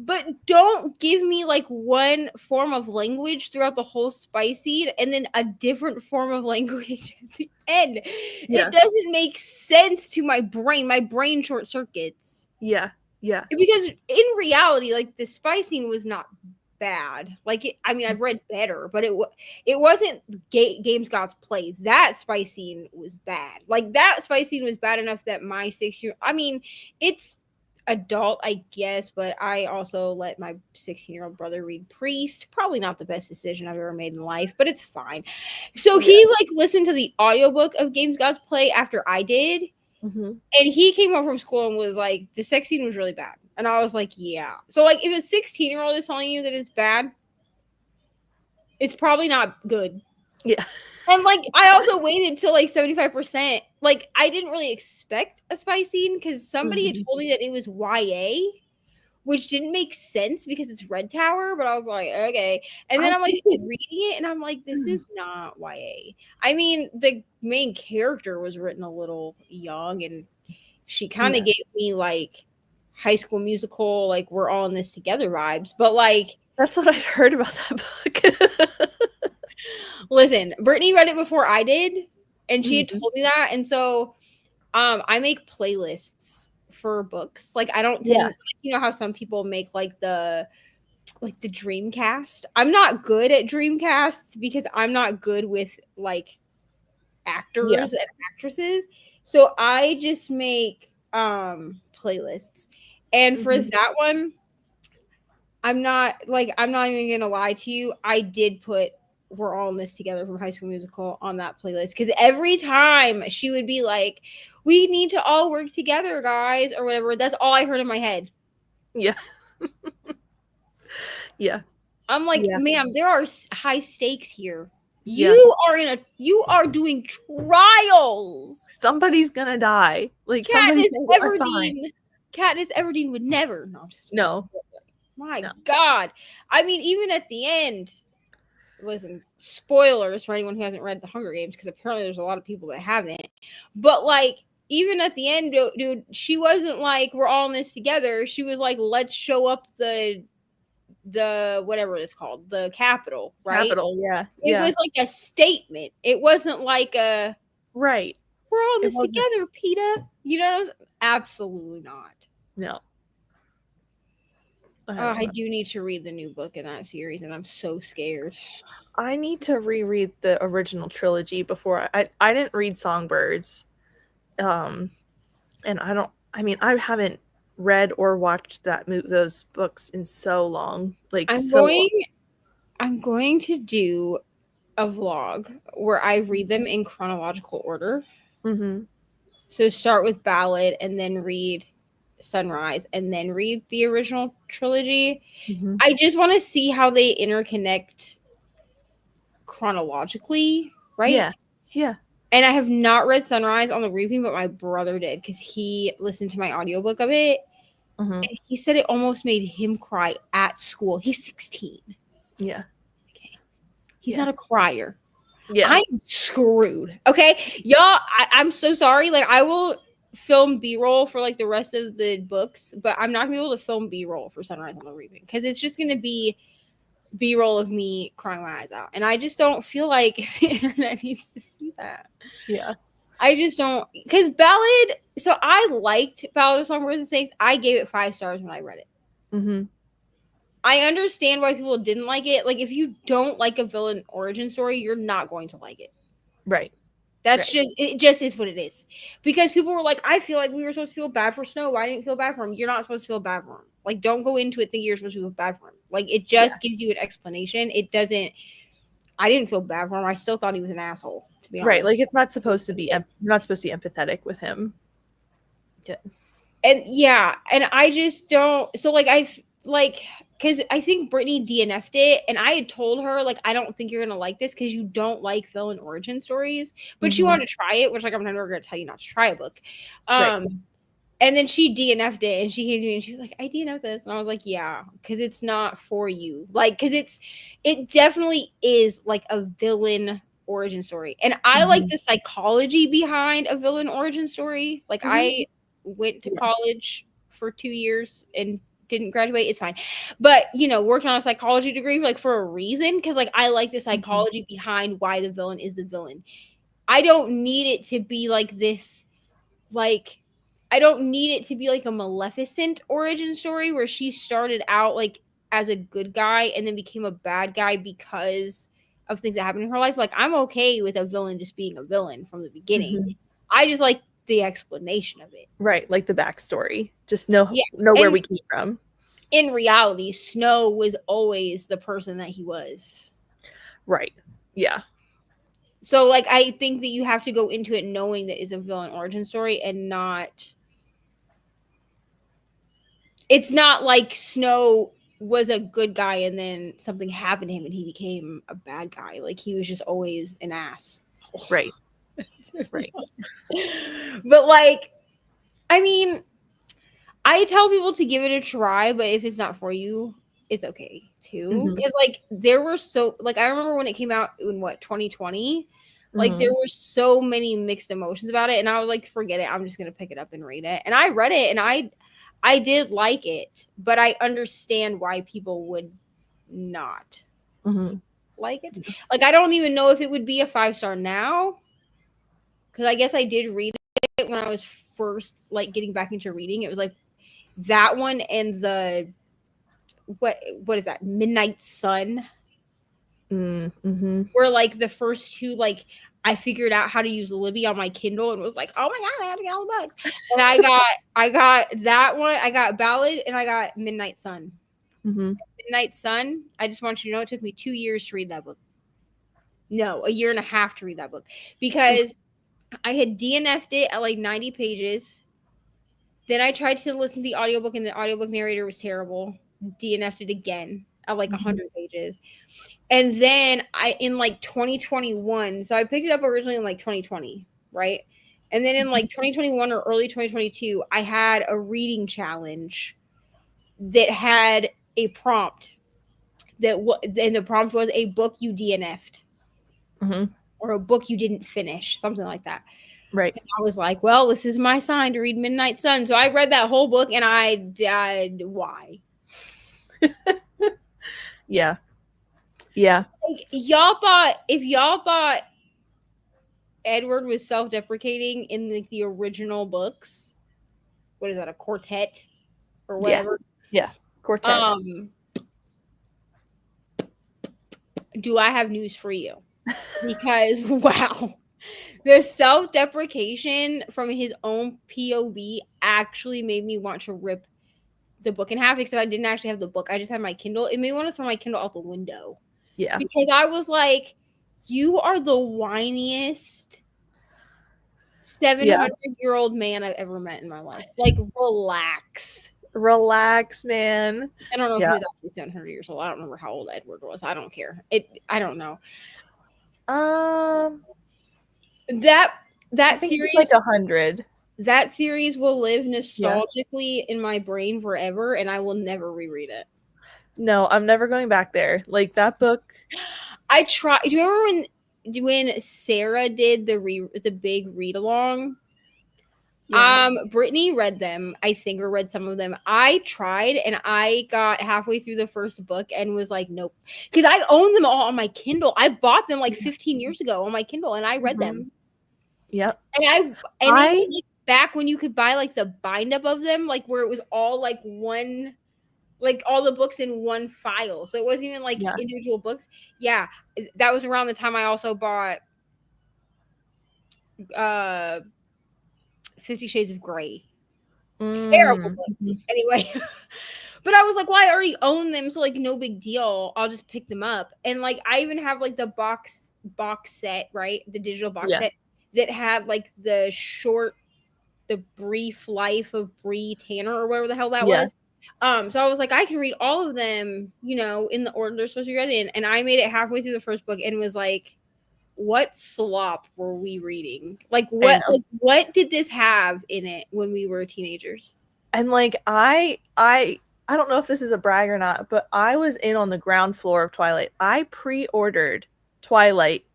But don't give me like one form of language throughout the whole spice seed and then a different form of language at the end. Yeah. It doesn't make sense to my brain. My brain short circuits. Yeah. Yeah. Because in reality, like the spicing was not bad. Like I mean, I've read better, but it wasn't Games God's Play. That spicing was bad. Like that spicing was bad enough that my 6-year. I mean, it's adult, I guess, but I also let my 16-year-old brother read Priest. Probably not the best decision I've ever made in life, but it's fine. So he like listened to the audiobook of Games God's Play after I did. Mm-hmm. And he came home from school and was like, the sex scene was really bad. And I was like, yeah. So, like, if a 16-year-old is telling you that it's bad, it's probably not good. Yeah. And, like, I also waited till, like, 75%. Like, I didn't really expect a spy scene because somebody had told me that it was YA, which didn't make sense because it's Red Tower. But I was like, okay. And then I'm, like, reading it, and I'm like, this is not YA. I mean, the main character was written a little young, and she kind of gave me, like, High School Musical, like, we're all in this together vibes. But, like, that's what I've heard about that book. Listen, Brittany read it before I did, and she had told me that. And so I make playlists for books. Like I don't tend, you know how some people make like the Dreamcast. I'm not good at Dreamcasts because I'm not good with like actors and actresses. So I just make playlists. And for that one, I'm not even gonna lie to you. I did put We're All in This Together from High School Musical on that playlist because every time she would be like, we need to all work together, guys, or whatever. That's all I heard in my head. Yeah. Yeah. I'm like, ma'am, there are high stakes here. Yeah. You are doing trials. Somebody's gonna die. Like Katniss Everdeen would never. No. My God. I mean, even at the end, listen, spoilers for anyone who hasn't read The Hunger Games, because apparently there's a lot of people that haven't. But like, even at the end, dude, she wasn't like, we're all in this together. She was like, let's show up the whatever it's called, the Capitol, right? Capital, yeah. It was like a statement. It wasn't like a right. We're all in It this wasn't. together, PETA. You know, absolutely not. No. I do need to read the new book in that series, and I'm so scared. I need to reread the original trilogy before I didn't read Songbirds. And I haven't read or watched those books in so long. Like I'm going to do a vlog where I read them in chronological order. Mm-hmm. So start with Ballad and then read Sunrise and then read the original trilogy. Mm-hmm. I just want to see how they interconnect chronologically, right? Yeah. And I have not read Sunrise on the reading, but my brother did because he listened to my audiobook of it. Mm-hmm. And he said it almost made him cry at school. He's 16. Yeah. Okay. He's not a crier. Yeah. I'm screwed. Okay. Y'all, I'm so sorry. Like, I will film B-roll for like the rest of the books, but I'm not gonna be able to film B-roll for Sunrise on the Reaping because it's just gonna be B-roll of me crying my eyes out. And I just don't feel like the internet needs to see that. Yeah. I just don't, because Ballad, so I liked Ballad of Songbirds and Snakes. I gave it 5 stars when I read it. Mm-hmm. I understand why people didn't like it. Like, if you don't like a villain origin story, you're not going to like it. Right. That's it just is what it is. Because people were like, I feel like we were supposed to feel bad for Snow. Why didn't you feel bad for him? You're not supposed to feel bad for him. Like, don't go into it thinking you're supposed to feel bad for him. Like, it just gives you an explanation. It doesn't, I didn't feel bad for him. I still thought he was an asshole, to be honest. Right. Like, it's not supposed to be, you're not supposed to be empathetic with him. Yeah. And I just don't, so because I think Brittany DNF'd it, and I had told her, like, I don't think you're gonna like this because you don't like villain origin stories, but she wanted to try it, which, like, I'm never gonna tell you not to try a book. Right. And then she DNF'd it, and she came to me and she was like, I DNF'd this, and I was like, yeah, because it's not for you, like, because it definitely is like a villain origin story, and I like the psychology behind a villain origin story. Like, I went to college for 2 years and didn't graduate. It's fine. But, worked on a psychology degree, like, for a reason. Because, like, I like the psychology behind why the villain is the villain. I don't need it to be like this, like, I don't need it to be like a Maleficent origin story where she started out, like, as a good guy and then became a bad guy because of things that happened in her life. Like, I'm okay with a villain just being a villain from the beginning. I just like the explanation of it. Right, like the backstory. Just know where we came from. In reality, Snow was always the person that he was. Right. Yeah. So, like, I think that you have to go into it knowing that it's a villain origin story and not... It's not like Snow was a good guy and then something happened to him and he became a bad guy. Like, he was just always an ass. Right. Right. But, like, I mean, I tell people to give it a try, but if it's not for you, it's okay too. Because like, there were I remember when it came out in 2020, like, there were so many mixed emotions about it, and I was like, forget it, I'm just gonna pick it up and read it. And I read it, and I did like it, but I understand why people would not like it. Like, I don't even know if it would be a 5-star now, because I guess I did read it when I was first, like, getting back into reading. It was like that one and the what is that, Midnight Sun, were like the first two. Like, I figured out how to use Libby on my Kindle and was like, oh my god, I have to get all the books. And I got that one, I got Ballad, and I got Midnight Sun. Midnight Sun, I just want you to know, it took me 2 years to read that book. No, a year and a half to read that book, because I had DNF'd it at like 90 pages. Then I tried to listen to the audiobook, and the audiobook narrator was terrible. DNF'd it again at like 100 pages. And then in like 2021, so I picked it up originally in like 2020, right? And then in like 2021 or early 2022, I had a reading challenge that had a prompt and the prompt was a book you DNF'd. Or a book you didn't finish, something like that. Right. And I was like, well, this is my sign to read Midnight Sun. So I read that whole book, and I died. Why? Yeah. Yeah. Like, if y'all thought Edward was self-deprecating in the original books, what is that, a quartet or Yeah. whatever? Yeah. Quartet. Do I have news for you? Because wow, the self-deprecation from his own POV actually made me want to rip the book in half, because I didn't actually have the book. I just had my Kindle. It made me want to throw my Kindle out the window. Yeah. Because I was like, you are the whiniest 700-year-old man I've ever met in my life. Like, relax. Relax, man. I don't know if Yeah. he was actually 700 years old. I don't remember how old Edward was. I don't care. I don't know. That I think series, he's like 100. that series will live nostalgically in my brain forever, and I will never reread it. No, I'm never going back there. Like, that book. I try. Do you remember when Sarah did the big read along? Yeah. Brittany read them, I think, or read some of them. I tried, and I got halfway through the first book and was like, nope, because I own them all on my Kindle. I bought them like 15 years ago on my Kindle, and I read them. Yep. And it was like back when you could buy like the bind up of them, like where it was all like one, like all the books in one file, so it wasn't even like individual books. Yeah, that was around the time I also bought 50 Shades of Grey. Terrible books. Anyway. But I was like, well, I already own them, so like no big deal. I'll just pick them up. And like I even have like the box set, right? The digital box set that had like the brief life of Bree Tanner or whatever the hell that was. So I was like, I can read all of them, in the order they're supposed to be read in. And I made it halfway through the first book and was like, what slop were we reading? Like what did this have in it when we were teenagers? And like I don't know if this is a brag or not, but I was in on the ground floor of Twilight. I pre-ordered Twilight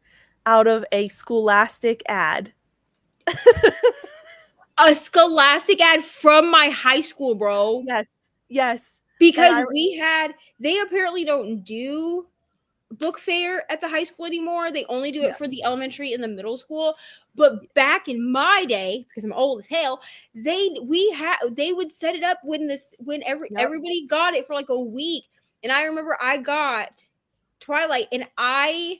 out of a Scholastic ad. A Scholastic ad from my high school, bro. Yes. Because they apparently don't do book fair at the high school anymore. They only do it for the elementary and the middle school. But back in my day, because I'm old as hell, they would set it up when everybody got it for like a week. And I remember I got Twilight, and I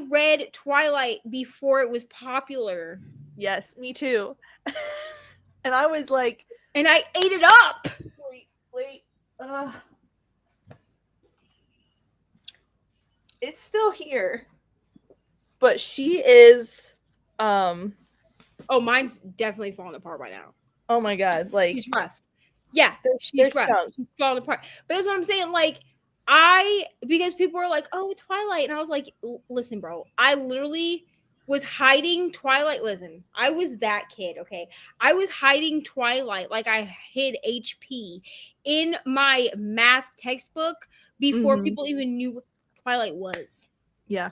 read Twilight before it was popular. Yes, me too. And I was like, and I ate it up. Wait. It's still here. But she is oh, mine's definitely falling apart by now. Oh my god, like she's rough. Yeah, she's rough. She's falling apart. But that's what I'm saying. Like, because people were like, "Oh, Twilight," and I was like, "Listen, bro, I literally was hiding Twilight. Listen, I was that kid. Okay, I was hiding Twilight like I hid HP in my math textbook before people even knew what Twilight was." Yeah,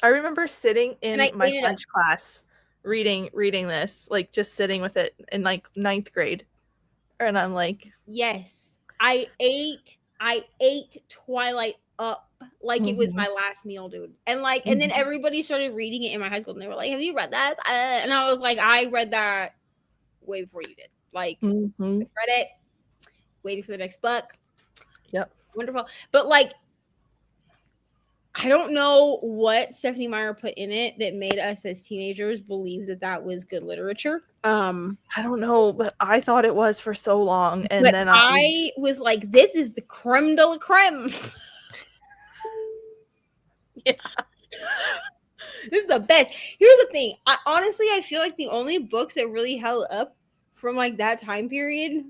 I remember sitting in my French class reading this, like just sitting with it in like 9th grade. And I'm like, yes, I ate Twilight up like it was my last meal, dude. And like, and then everybody started reading it in my high school, and they were like, "Have you read that?" And I was like, "I read that way before you did." Like, I read it, waiting for the next book. Yep, wonderful. But like, I don't know what Stephanie Meyer put in it that made us as teenagers believe that was good literature. I don't know, but I thought it was for so long, and then I was like, "This is the creme de la creme." Yeah, this is the best. Here's the thing. I feel like the only books that really held up from like that time period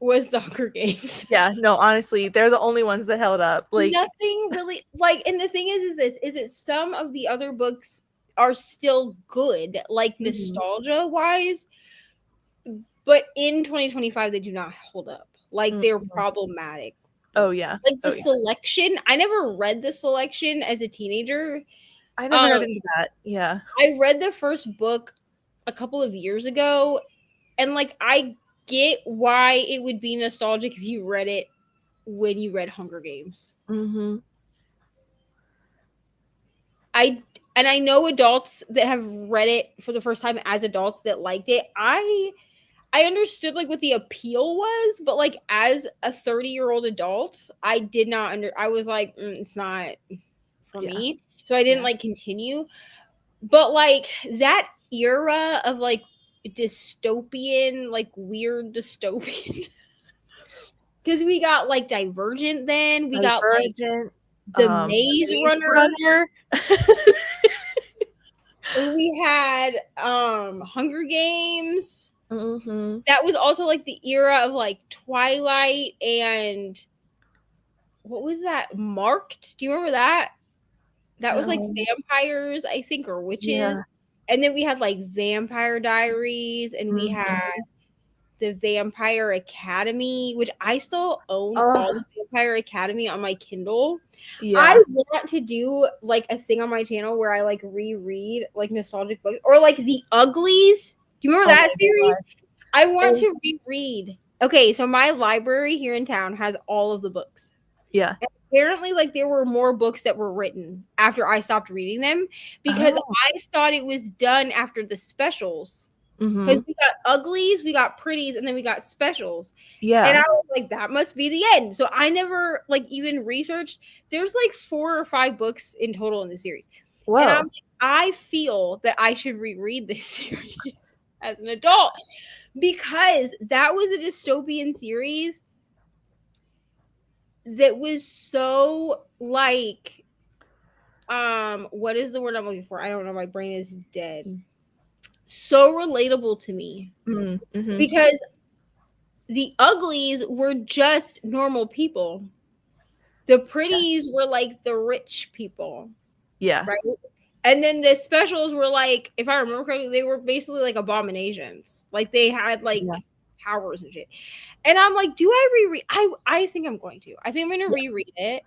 was the Hunger Games. Yeah, no, honestly, they're the only ones that held up. Like, nothing really, like, and the thing is that some of the other books are still good, like nostalgia wise, but in 2025 they do not hold up. Like, they're problematic. Oh yeah, like the selection. I never read the selection as a teenager. I never got into that. Yeah, I read the first book a couple of years ago, and like I get why it would be nostalgic if you read it when you read Hunger Games. Mm-hmm. I know adults that have read it for the first time as adults that liked it. I understood like what the appeal was, but like as a 30-year-old adult, I did not I was like, it's not for me. So I didn't like continue. But like that era of like dystopian, like weird dystopian. Because we got like Divergent then. We got like Divergent, the Maze Runner. We had Hunger Games. Mm-hmm. That was also like the era of like Twilight and what was that? Marked? Do you remember that? That was like vampires, I think, or witches. Yeah. And then we had like Vampire Diaries, and we had the Vampire Academy, which I still own all the Vampire Academy on my Kindle. Yeah. I want to do like a thing on my channel where I like reread like nostalgic books or like The Uglies. Do you remember that series? God. I want to reread. Okay, so my library here in town has all of the books. Yeah. And apparently, like there were more books that were written after I stopped reading them because I thought it was done after the specials. Because we got uglies, we got pretties, and then we got specials. Yeah. And I was like, that must be the end. So I never like even researched. There's like 4 or 5 books in total in the series. Whoa. And I'm like, I feel that I should reread this series as an adult because that was a dystopian series that was so like what is the word I'm looking for? I don't know. My brain is dead. So relatable to me because the uglies were just normal people. The pretties were like the rich people. Yeah. Right. And then the specials were like, if I remember correctly, they were basically like abominations. Like they had like powers and shit. And I'm like, do I reread? I think I'm going to. I think I'm going to reread it.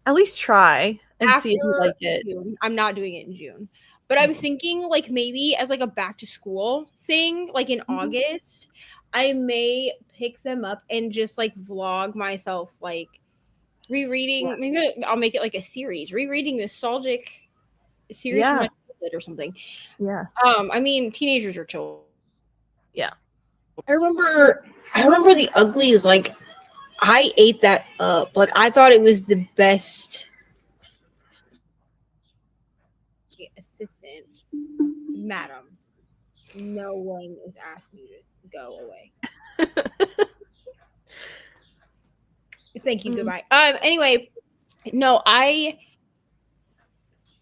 At least try and see if you like it. June. I'm not doing it in June. But I'm thinking like maybe as like a back to school thing, like in August, I may pick them up and just like vlog myself like rereading. Yeah. Maybe I'll make it like a series, rereading nostalgic series from my childhood or something. Yeah. I mean, teenagers are children. Yeah. I remember the Uglies, like I ate that up. Like I thought it was the best. Assistant, madam, no one is asking you to go away. Thank you. Goodbye. Anyway, no,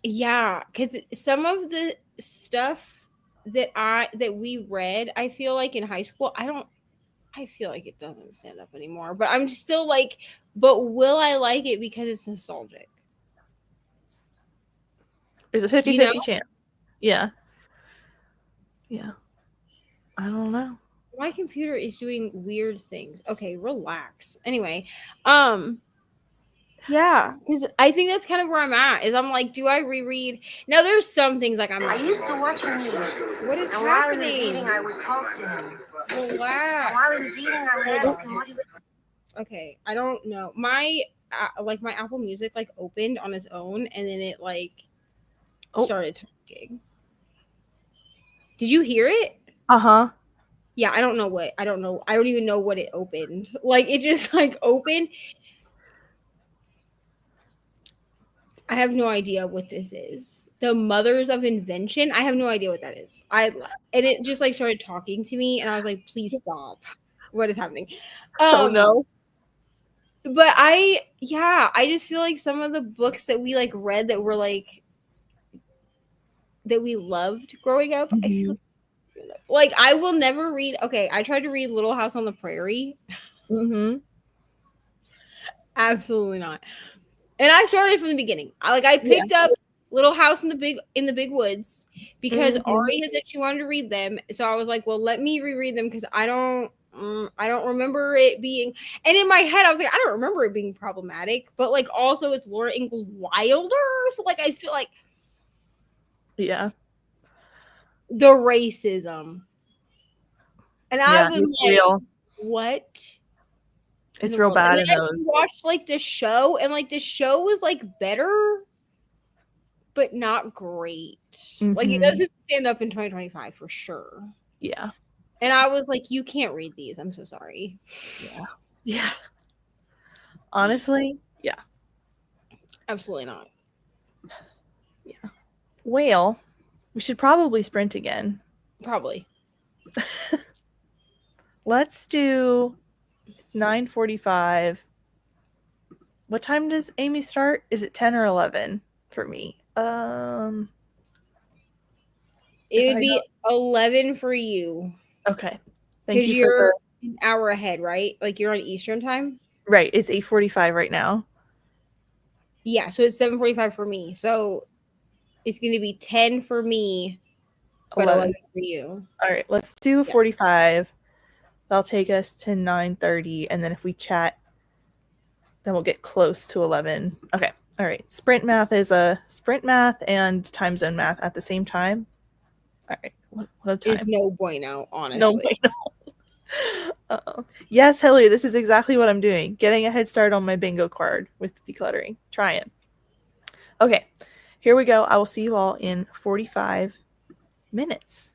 because some of the stuff that we read, I feel like in high school, I feel like it doesn't stand up anymore. But I'm still like, but will I like it because it's nostalgic? There's a 50-50 chance. Yeah. Yeah. I don't know. My computer is doing weird things. Okay, relax. Anyway, yeah, because I think that's kind of where I'm at. Is I'm like, do I reread? Now, there's some things like I used to watch him eat. What is happening? While he was eating, I would talk to him. Relax. While he was eating, I would ask him what he was. Okay, I don't know. My my Apple Music like opened on its own, and then it like started talking. Did you hear it? Uh-huh. Yeah, I don't know. I don't even know what it opened. Like it just like opened. I have no idea what this is. The Mothers of Invention. I have no idea what that is. And it just like started talking to me, and I was like, "Please stop! What is happening?" Oh no! But I just feel like some of the books that we like read that were like that we loved growing up. I feel like I will never read. Okay, I tried to read Little House on the Prairie. Absolutely not. And I started from the beginning. I picked up Little House in the Big Woods because Ari had said she wanted to read them. So I was like, well, let me reread them because I don't remember it being. And in my head, I was like, I don't remember it being problematic. But like, also, it's Laura Ingalls Wilder, so like, I feel like, yeah, the racism. And I was like, real. What? in It's the real world. And bad then in I those. watched like the show, and like the show was like better, but not great. Like it Mhm. doesn't stand up in 2025 for sure. Yeah. And I was like, you can't read these. I'm so sorry. Yeah. Honestly, yeah. Absolutely not. Whale. We should probably sprint again. Probably. Let's do 9:45. What time does Amy start? Is it 10 or 11 for me? It would be 11 for you. Okay. Thank Because you for you're the an hour ahead, right? Like you're on Eastern time? right. It's 8:45 right now. Yeah, so it's 7:45 for me. So it's gonna be 10 for me, but 11 for you. All right, let's do Yeah. 45. That'll take us to 9:30, and then if we chat, then we'll get close to 11. Okay. All right. Sprint math is a sprint math and time zone math at the same time. All right. What a Is time. no bueno, honestly. No bueno. Yes, Hilly, this is exactly what I'm doing. Getting a head start on my bingo card with decluttering. Trying. Okay. Here we go. I will see you all in 45 minutes.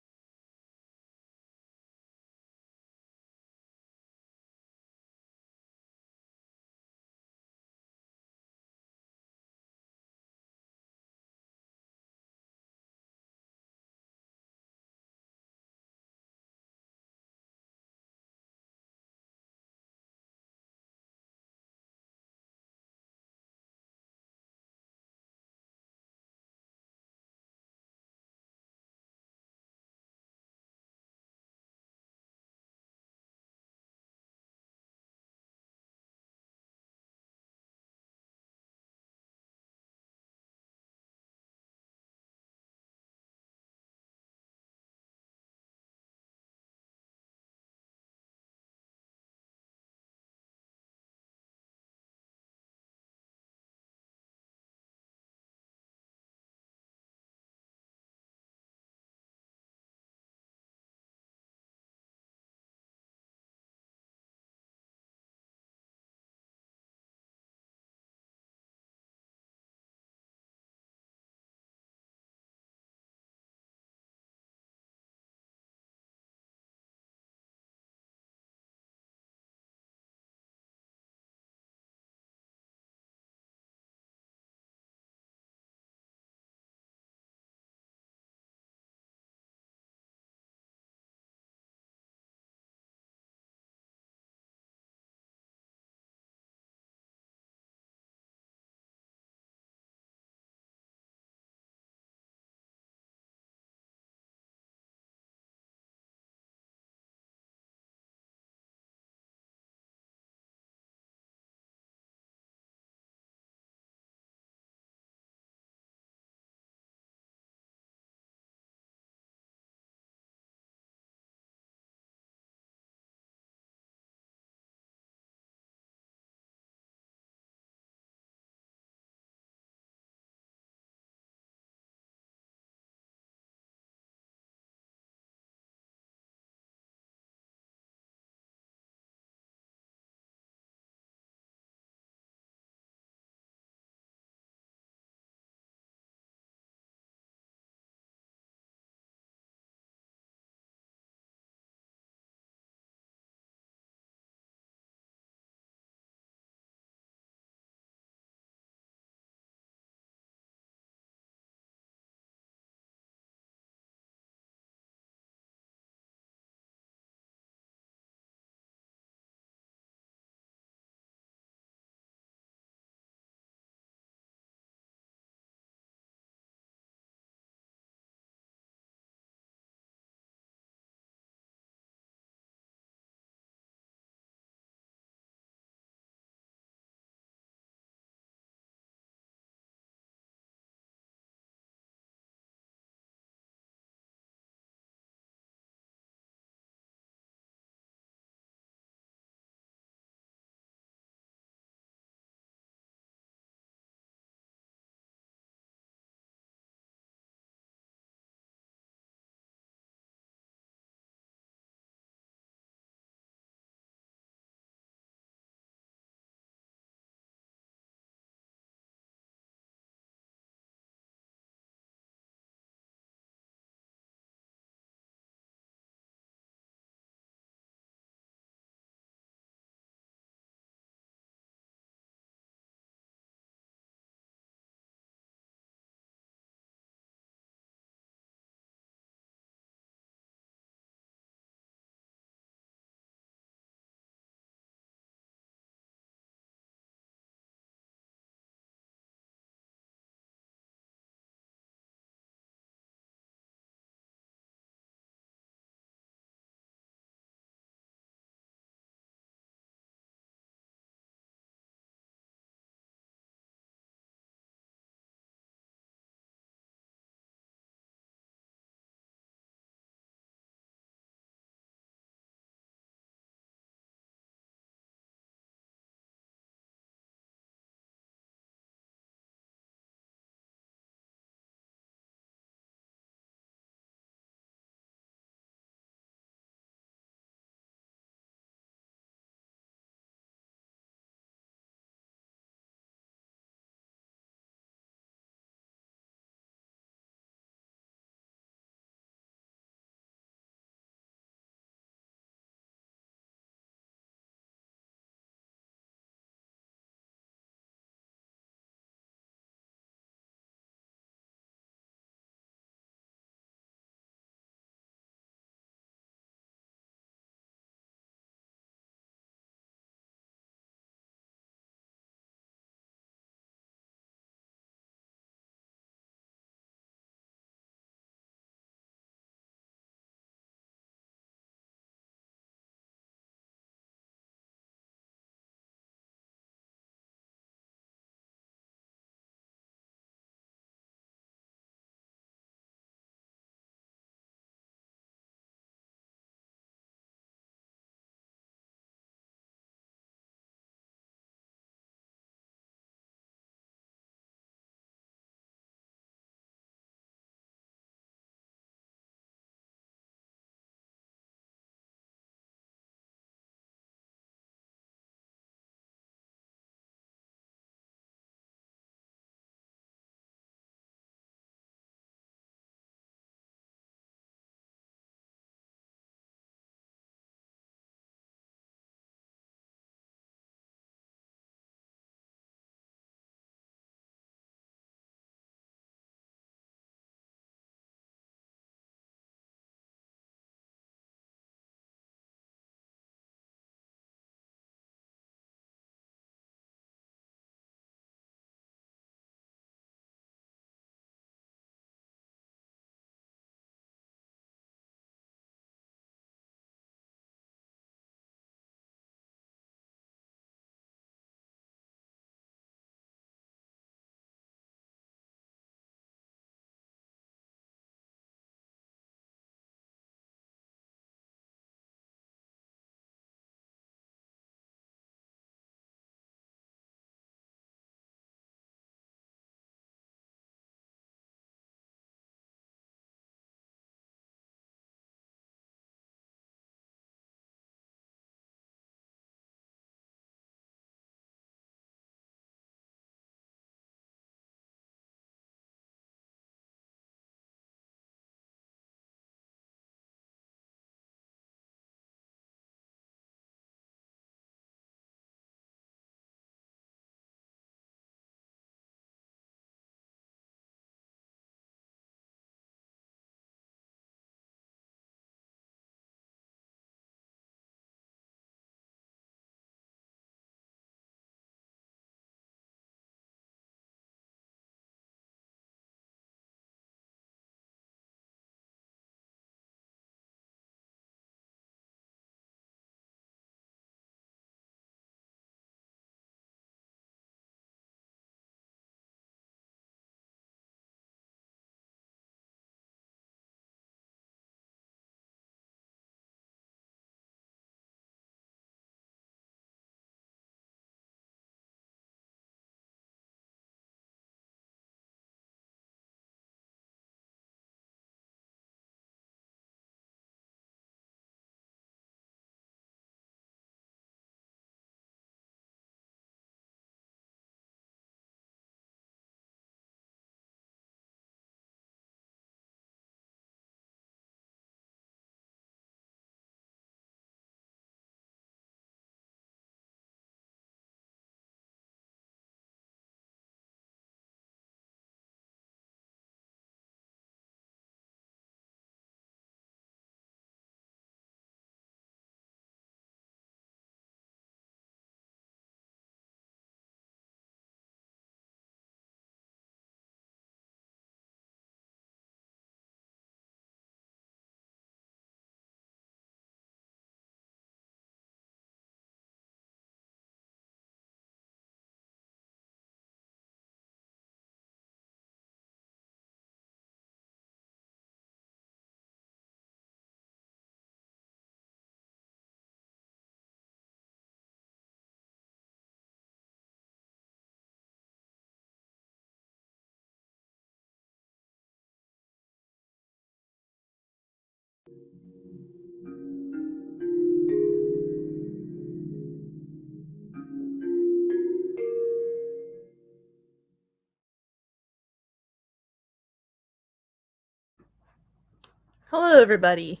Hello, everybody.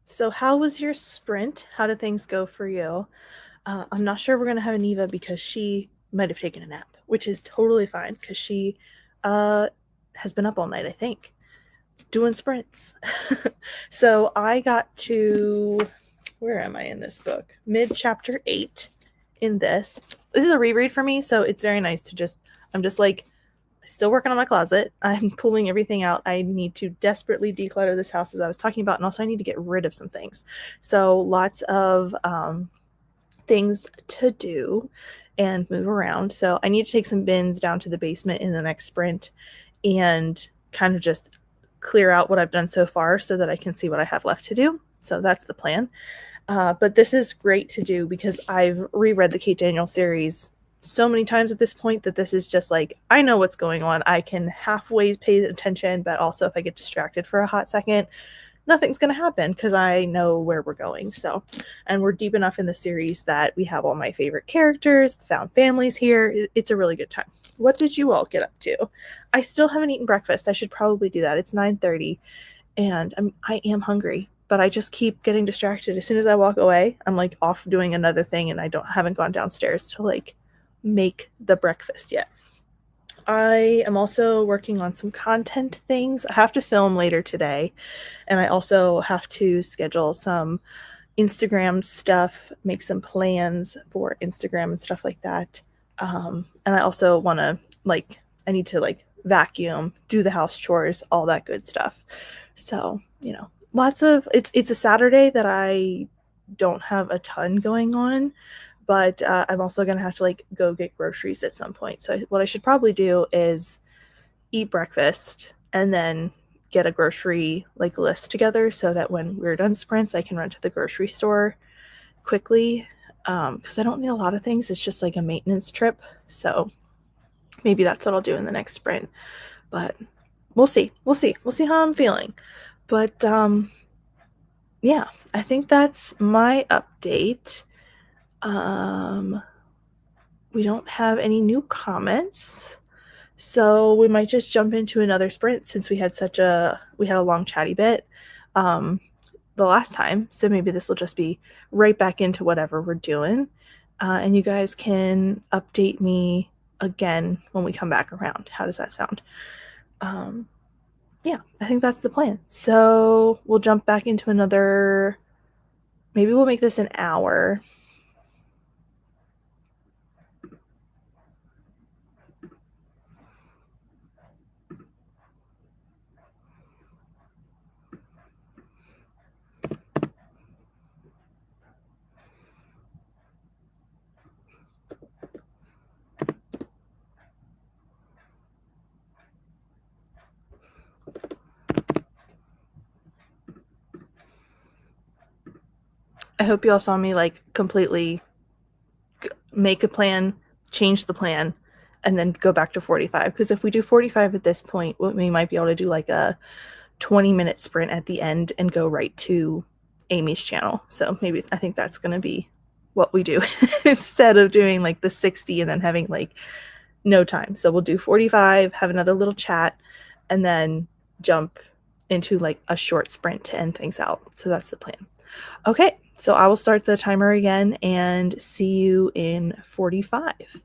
So, how was your sprint? How did things go for you? I'm not sure we're going to have a Neva because she might have taken a nap, which is totally fine because she has been up all night, I think, doing sprints. So, I got to, where am I in this book? Mid chapter 8 in this. This is a reread for me, so it's very nice to I'm just like, still working on my closet. I'm pulling everything out. I need to desperately declutter this house, as I was talking about, and also I need to get rid of some things. So lots of things to do and move around. So I need to take some bins down to the basement in the next sprint and kind of just clear out what I've done so far so that I can see what I have left to do. So that's the plan. But this is great to do because I've reread the Kate Daniel series so many times at this point that this is just like, I know what's going on. I can halfway pay attention, but also if I get distracted for a hot second, nothing's going to happen because I know where we're going. So, and we're deep enough in the series that we have all my favorite characters, found families here. It's a really good time. What did you all get up to? I still haven't eaten breakfast. I should probably do that. It's 9:30 and I am hungry, but I just keep getting distracted. As soon as I walk away, I'm like off doing another thing and I haven't gone downstairs to like make the breakfast yet. I am also working on some content things. I have to film later today, and I also have to schedule some Instagram stuff, make some plans for Instagram and stuff like that. And I also want to I need to vacuum, do the house chores, all that good stuff. So, lots of it's a Saturday that I don't have a ton going on, but I'm also gonna have to go get groceries at some point. So what I should probably do is eat breakfast and then get a grocery list together so that when we're done sprints, I can run to the grocery store quickly because I don't need a lot of things. It's just like a maintenance trip. So maybe that's what I'll do in the next sprint. But we'll see. We'll see. We'll see how I'm feeling. But yeah, I think that's my update. We don't have any new comments. So we might just jump into another sprint since we had a long chatty bit the last time. So maybe this will just be right back into whatever we're doing. And you guys can update me again when we come back around. How does that sound? Yeah, I think that's the plan. So we'll jump back into maybe we'll make this an hour. I hope you all saw me completely make a plan, change the plan, and then go back to 45. Because if we do 45 at this point, we might be able to do a 20-minute sprint at the end and go right to Amy's channel. So maybe I think that's going to be what we do instead of doing the 60 and then having no time. So we'll do 45, have another little chat, and then jump into a short sprint to end things out. So that's the plan. Okay, so I will start the timer again and see you in 45.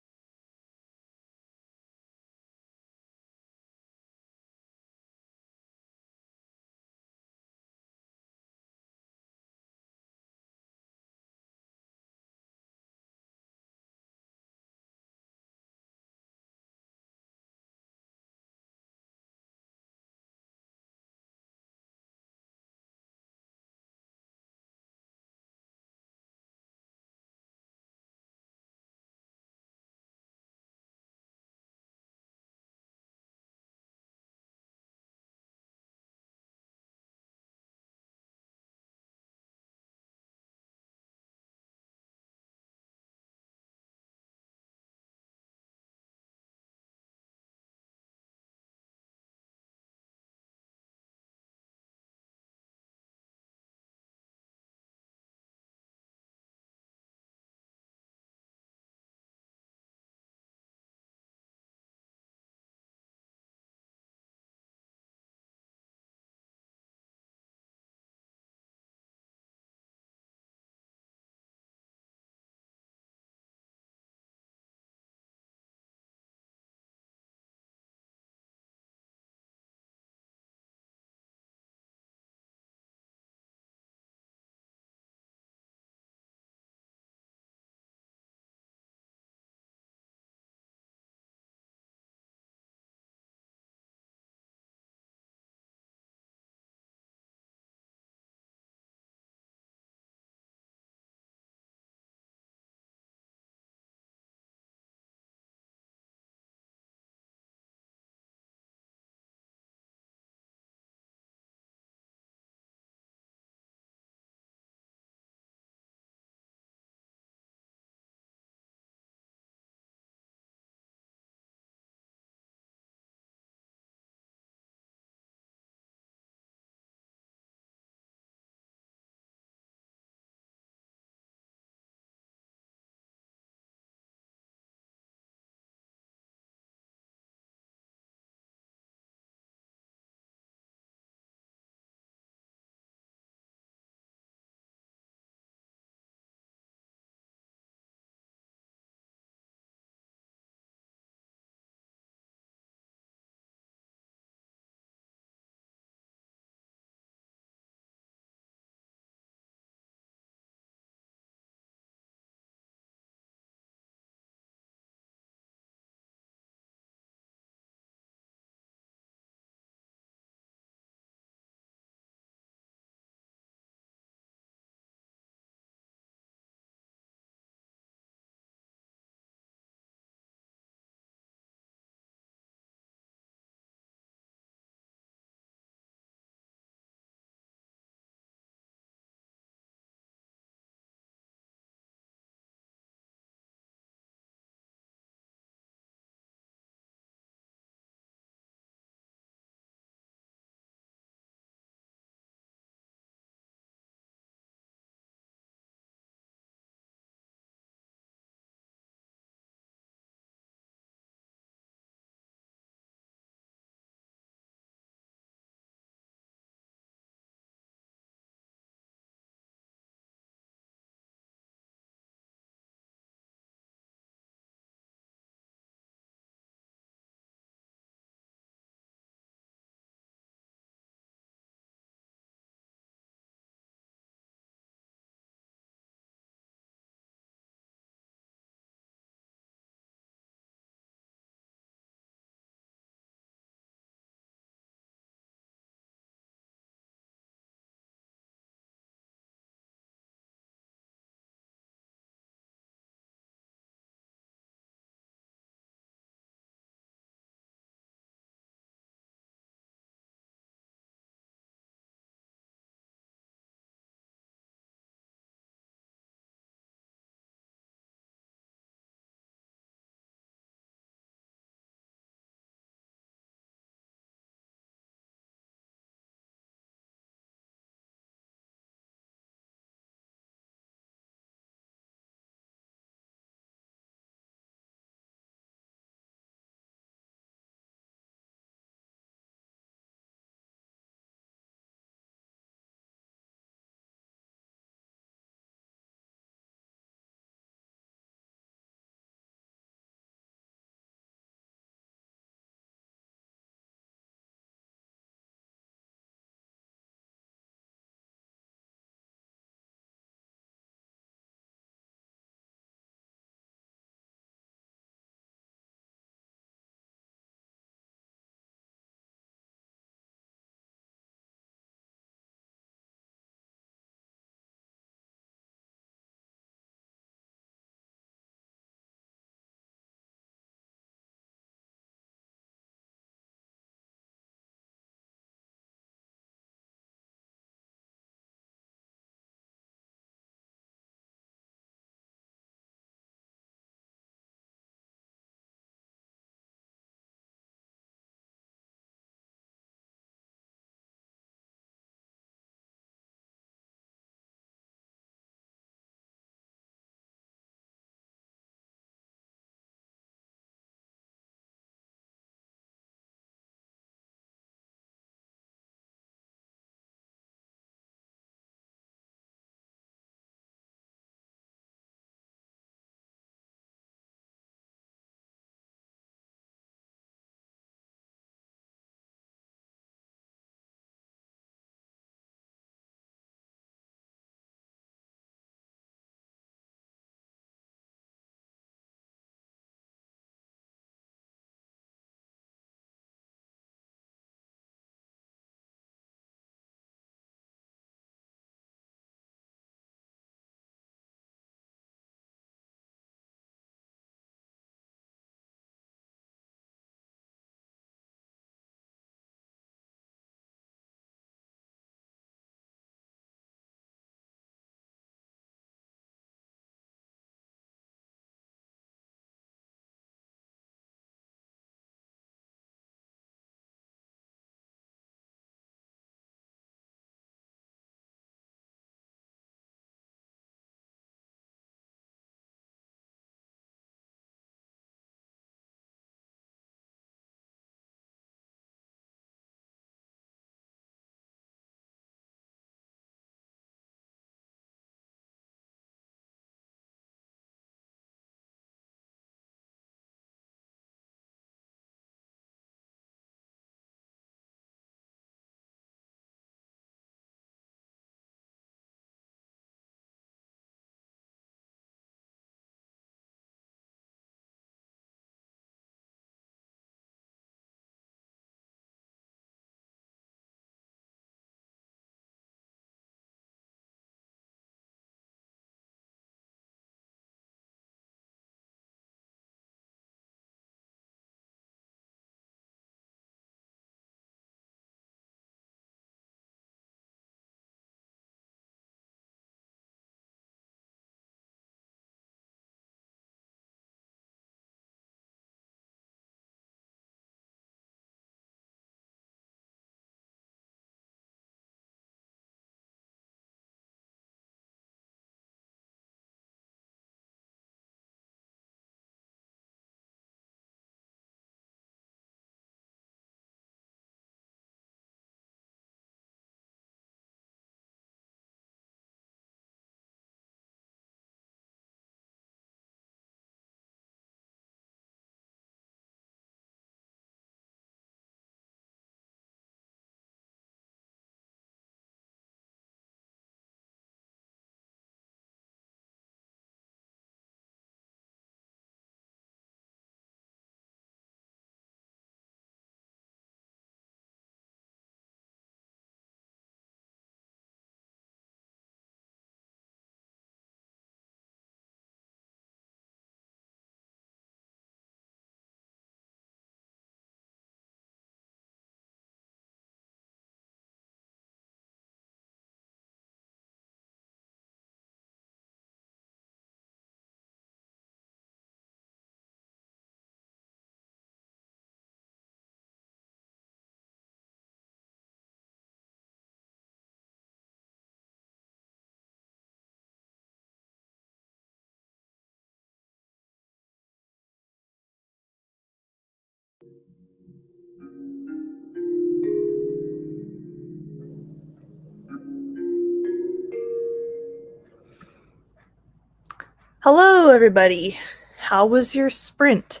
Hello, everybody. How was your sprint?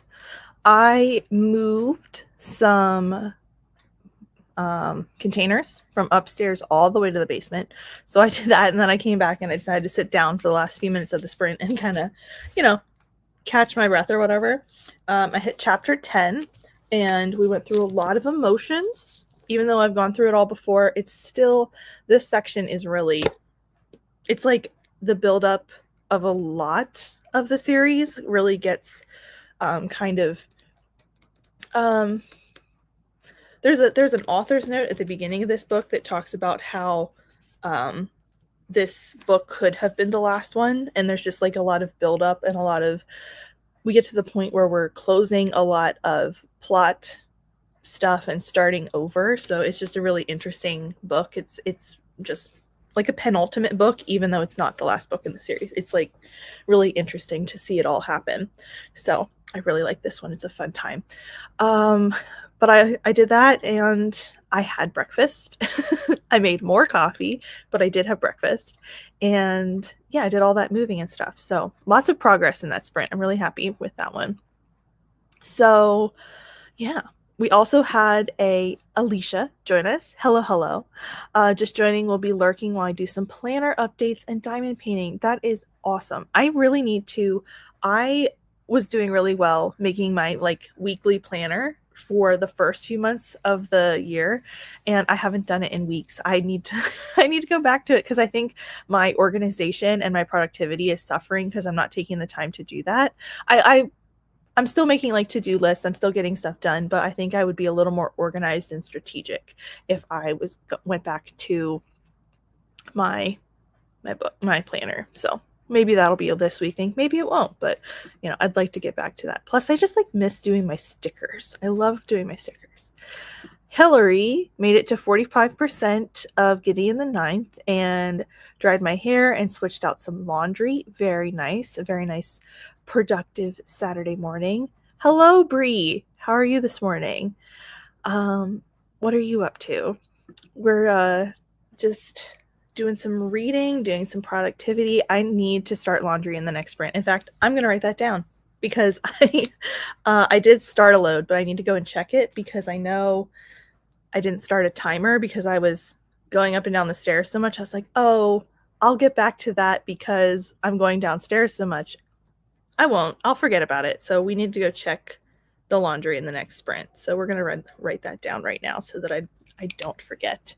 I moved some containers from upstairs all the way to the basement. So I did that, and then I came back and I decided to sit down for the last few minutes of the sprint and kind of, catch my breath or whatever. I hit chapter 10, and we went through a lot of emotions. Even though I've gone through it all before, it's still, this section is really, it's like the buildup of a lot of the series really gets kind of there's an author's note at the beginning of this book that talks about how this book could have been the last one, and there's just like a lot of buildup and a lot of, we get to the point where we're closing a lot of plot stuff and starting over. So it's just a really interesting book. It's just like a penultimate book, even though it's not the last book in the series. It's like really interesting to see it all happen. So I really like this one. It's a fun time. But I did that, and I had breakfast. I made more coffee, but I did have breakfast. And yeah, I did all that moving and stuff. So lots of progress in that sprint. I'm really happy with that one. So yeah, we also had Alicia join us. Hello. Just joining, will be lurking while I do some planner updates and diamond painting. That is awesome. I really need to. I was doing really well making my weekly planner for the first few months of the year, and I haven't done it in weeks. I need to go back to it because I think my organization and my productivity is suffering because I'm not taking the time to do that. I'm still making to-do lists. I'm still getting stuff done, but I think I would be a little more organized and strategic if I went back to my planner. So maybe that'll be a this week thing. Maybe it won't, but I'd like to get back to that. Plus, I just miss doing my stickers. I love doing my stickers. Hillary made it to 45% of Gideon the Ninth and dried my hair and switched out some laundry. Very nice. A very nice, productive Saturday morning. Hello, Bree. How are you this morning? What are you up to? We're just doing some reading, doing some productivity. I need to start laundry in the next sprint. In fact, I'm going to write that down because I did start a load, but I need to go and check it because I know I didn't start a timer because I was going up and down the stairs so much. I was like, oh, I'll get back to that because I'm going downstairs so much. I won't. I'll forget about it. So we need to go check the laundry in the next sprint. So we're going to write that down right now so that I don't forget.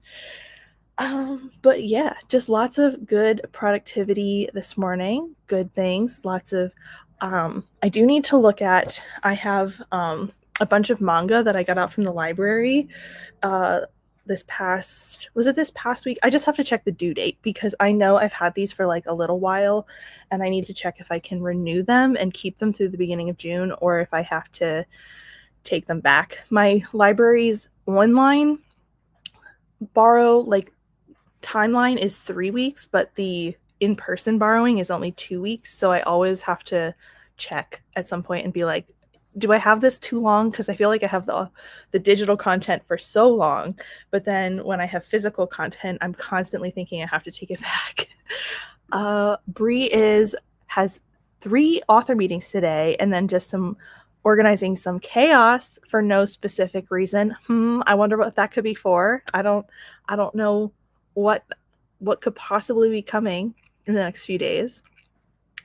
But yeah, just lots of good productivity this morning. Good things. Lots of, I do need to look at, I have a bunch of manga that I got out from the library this past week? I just have to check the due date because I know I've had these for a little while, and I need to check if I can renew them and keep them through the beginning of June or if I have to take them back. My library's online borrow timeline is 3 weeks, but the in-person borrowing is only 2 weeks. So I always have to check at some point and be like, do I have this too long? Because I feel like I have the digital content for so long, but then when I have physical content, I'm constantly thinking I have to take it back. Bree has 3 author meetings today, and then just some organizing some chaos for no specific reason. I wonder what that could be for. I don't know what could possibly be coming in the next few days.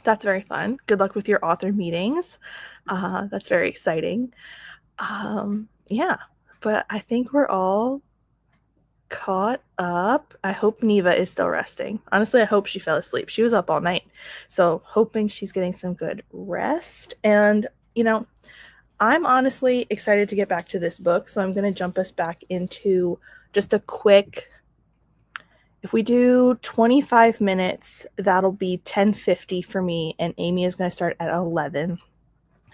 That's very fun. Good luck with your author meetings. That's very exciting. Yeah, but I think we're all caught up. I hope Neva is still resting. Honestly, I hope she fell asleep. She was up all night. So hoping she's getting some good rest. And, I'm honestly excited to get back to this book. So I'm going to jump us back into just a quick, if we do 25 minutes, that'll be 10:50 for me. And Amy is going to start at 11.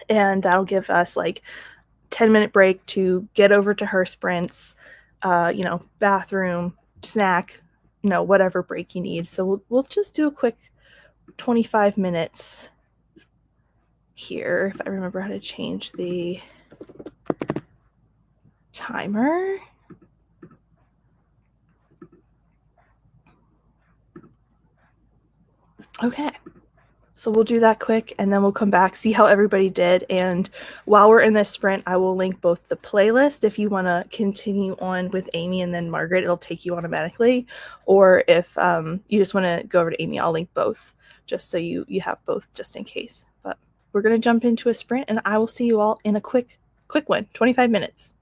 And that'll give us 10-minute break to get over to her sprints, bathroom, snack, whatever break you need. So we'll just do a quick 25 minutes here. If I remember how to change the timer. Okay. So we'll do that quick, and then we'll come back, see how everybody did. And while we're in this sprint, I will link both the playlist if you want to continue on with Amy and then Margaret. It'll take you automatically. Or if you just want to go over to Amy, I'll link both just so you have both just in case. But we're going to jump into a sprint, and I will see you all in a quick one, 25 minutes.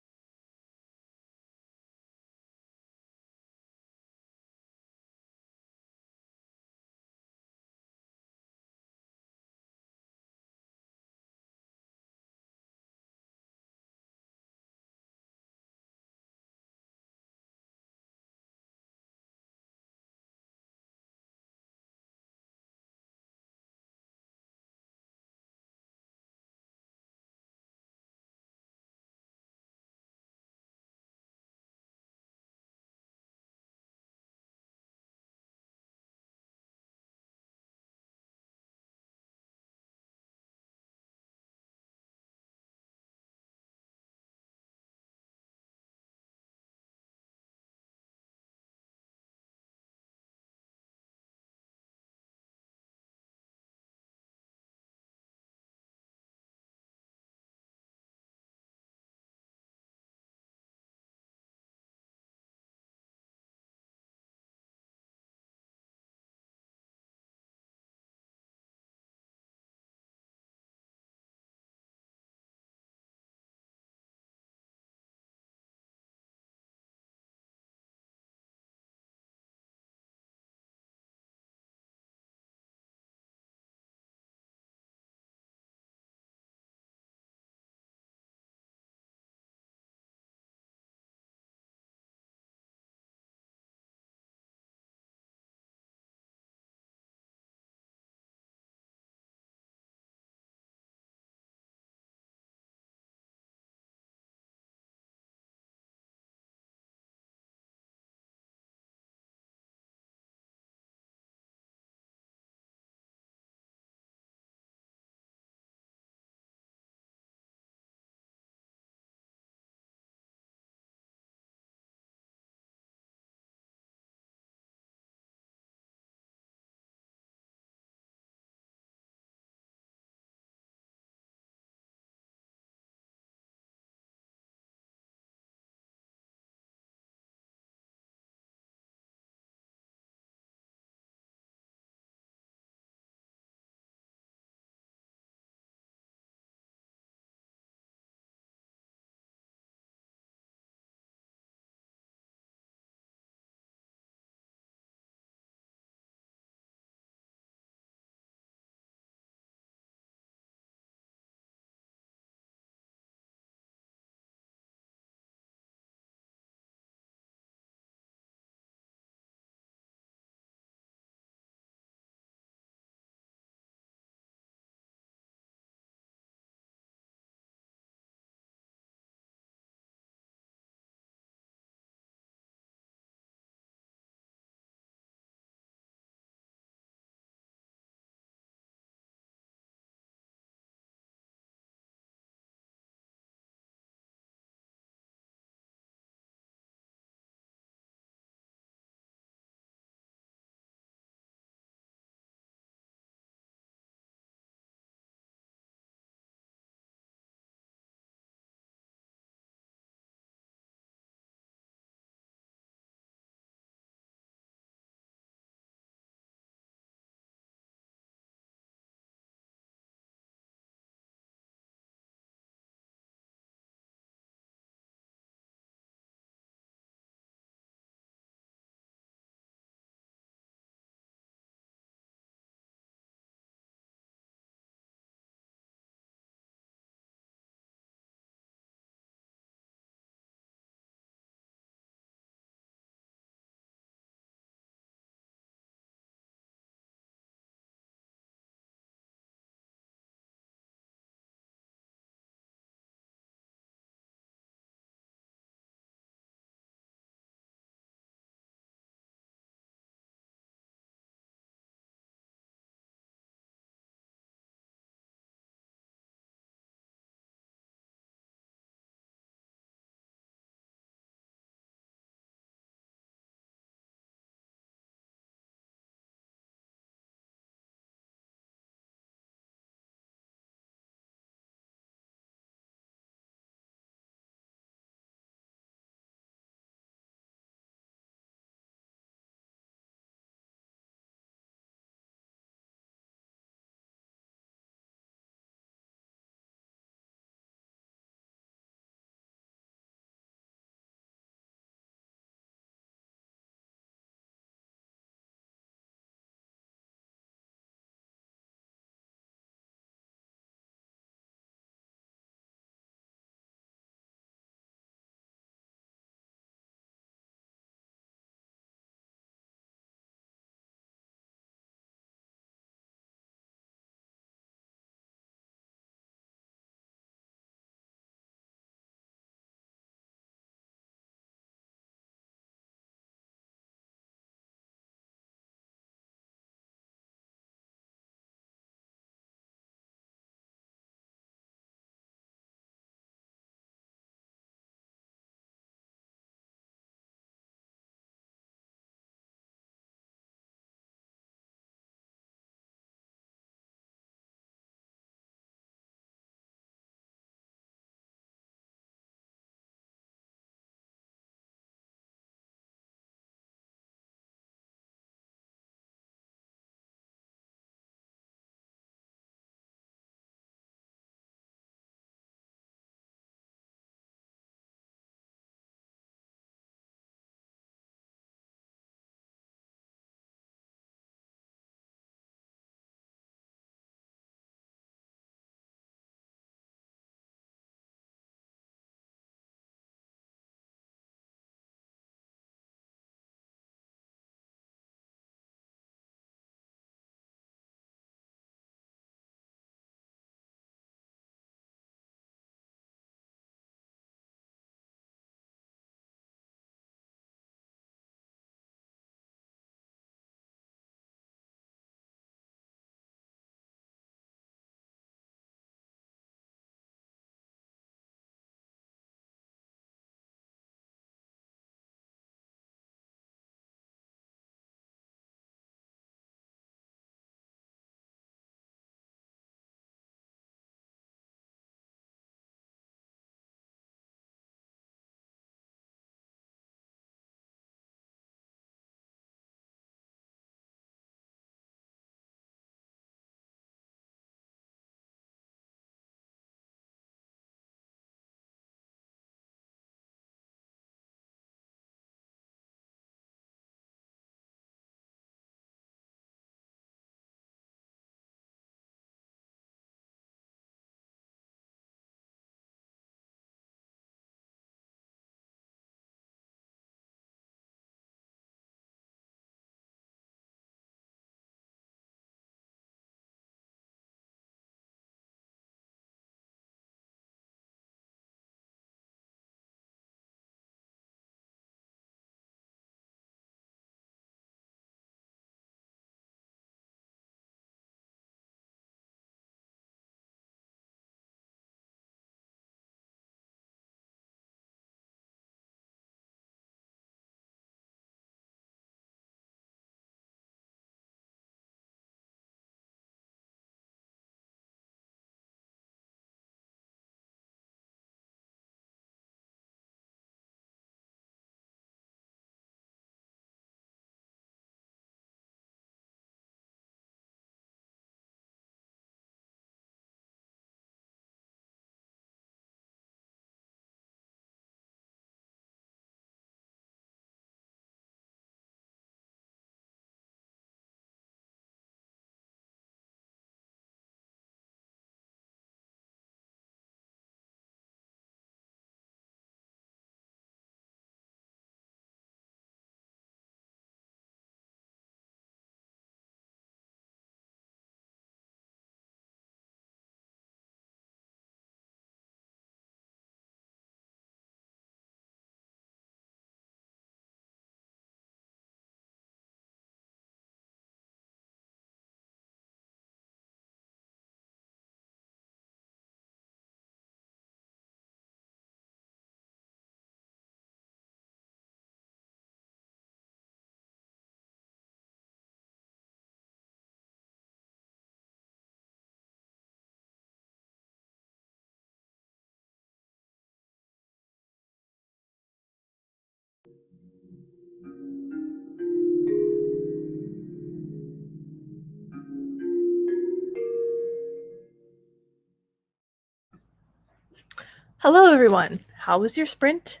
Hello, everyone. How was your sprint?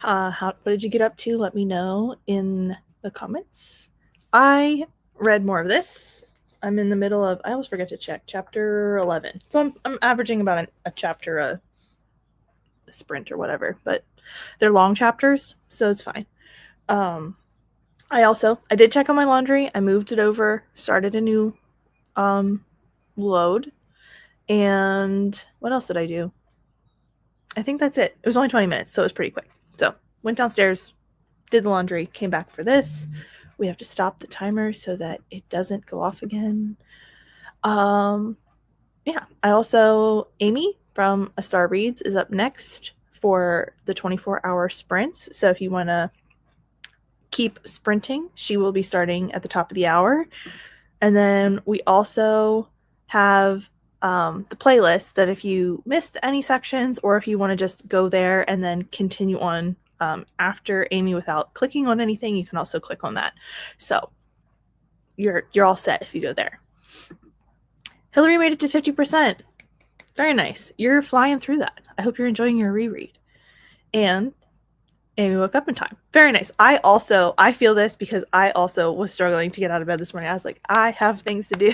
What did you get up to? Let me know in the comments. I read more of this. I'm in the middle of, I always forget to check, chapter 11. So I'm averaging about a chapter a sprint or whatever, but they're long chapters, so it's fine. I did check on my laundry. I moved it over, started a new load. And what else did I do? I think that's it. It was only 20 minutes, so it was pretty quick. So went downstairs, did the laundry, came back for this. We have to stop the timer so that it doesn't go off again. Yeah. Amy from A Star Reads is up next for the 24-hour sprints. So if you want to keep sprinting, she will be starting at the top of the hour. And then we also have the playlist that if you missed any sections or if you want to just go there and then continue on after Amy without clicking on anything, you can also click on that. So you're all set if you go there. Hillary made it to 50%. Very nice. You're flying through that. I hope you're enjoying your reread. And Amy woke up in time. Very nice. I feel this because I also was struggling to get out of bed this morning. I was like, I have things to do,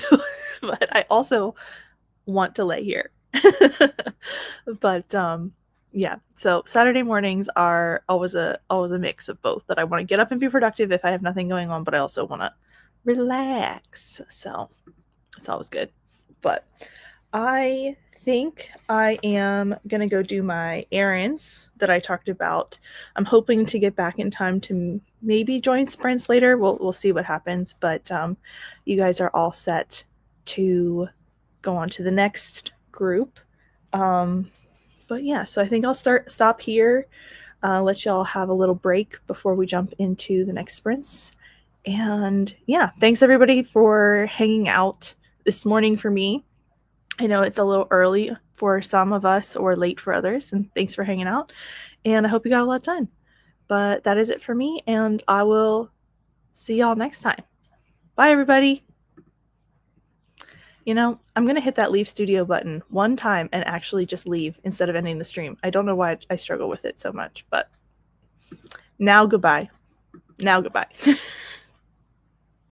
but I also want to lay here. But yeah, so Saturday mornings are always a mix of both, that I want to get up and be productive if I have nothing going on, but I also want to relax. So it's always good. But I think I am gonna go do my errands that I talked about. I'm hoping to get back in time to maybe join sprints later. We'll see what happens, but you guys are all set to go on to the next group. But yeah, so I think I'll stop here, let y'all have a little break before we jump into the next sprints. And yeah, thanks everybody for hanging out this morning for me. I know it's a little early for some of us or late for others, and thanks for hanging out. And I hope you got a lot done. But that is it for me, and I will see y'all next time. Bye, everybody. You know, I'm going to hit that leave studio button one time and actually just leave instead of ending the stream. I don't know why I struggle with it so much, but now goodbye. Now goodbye.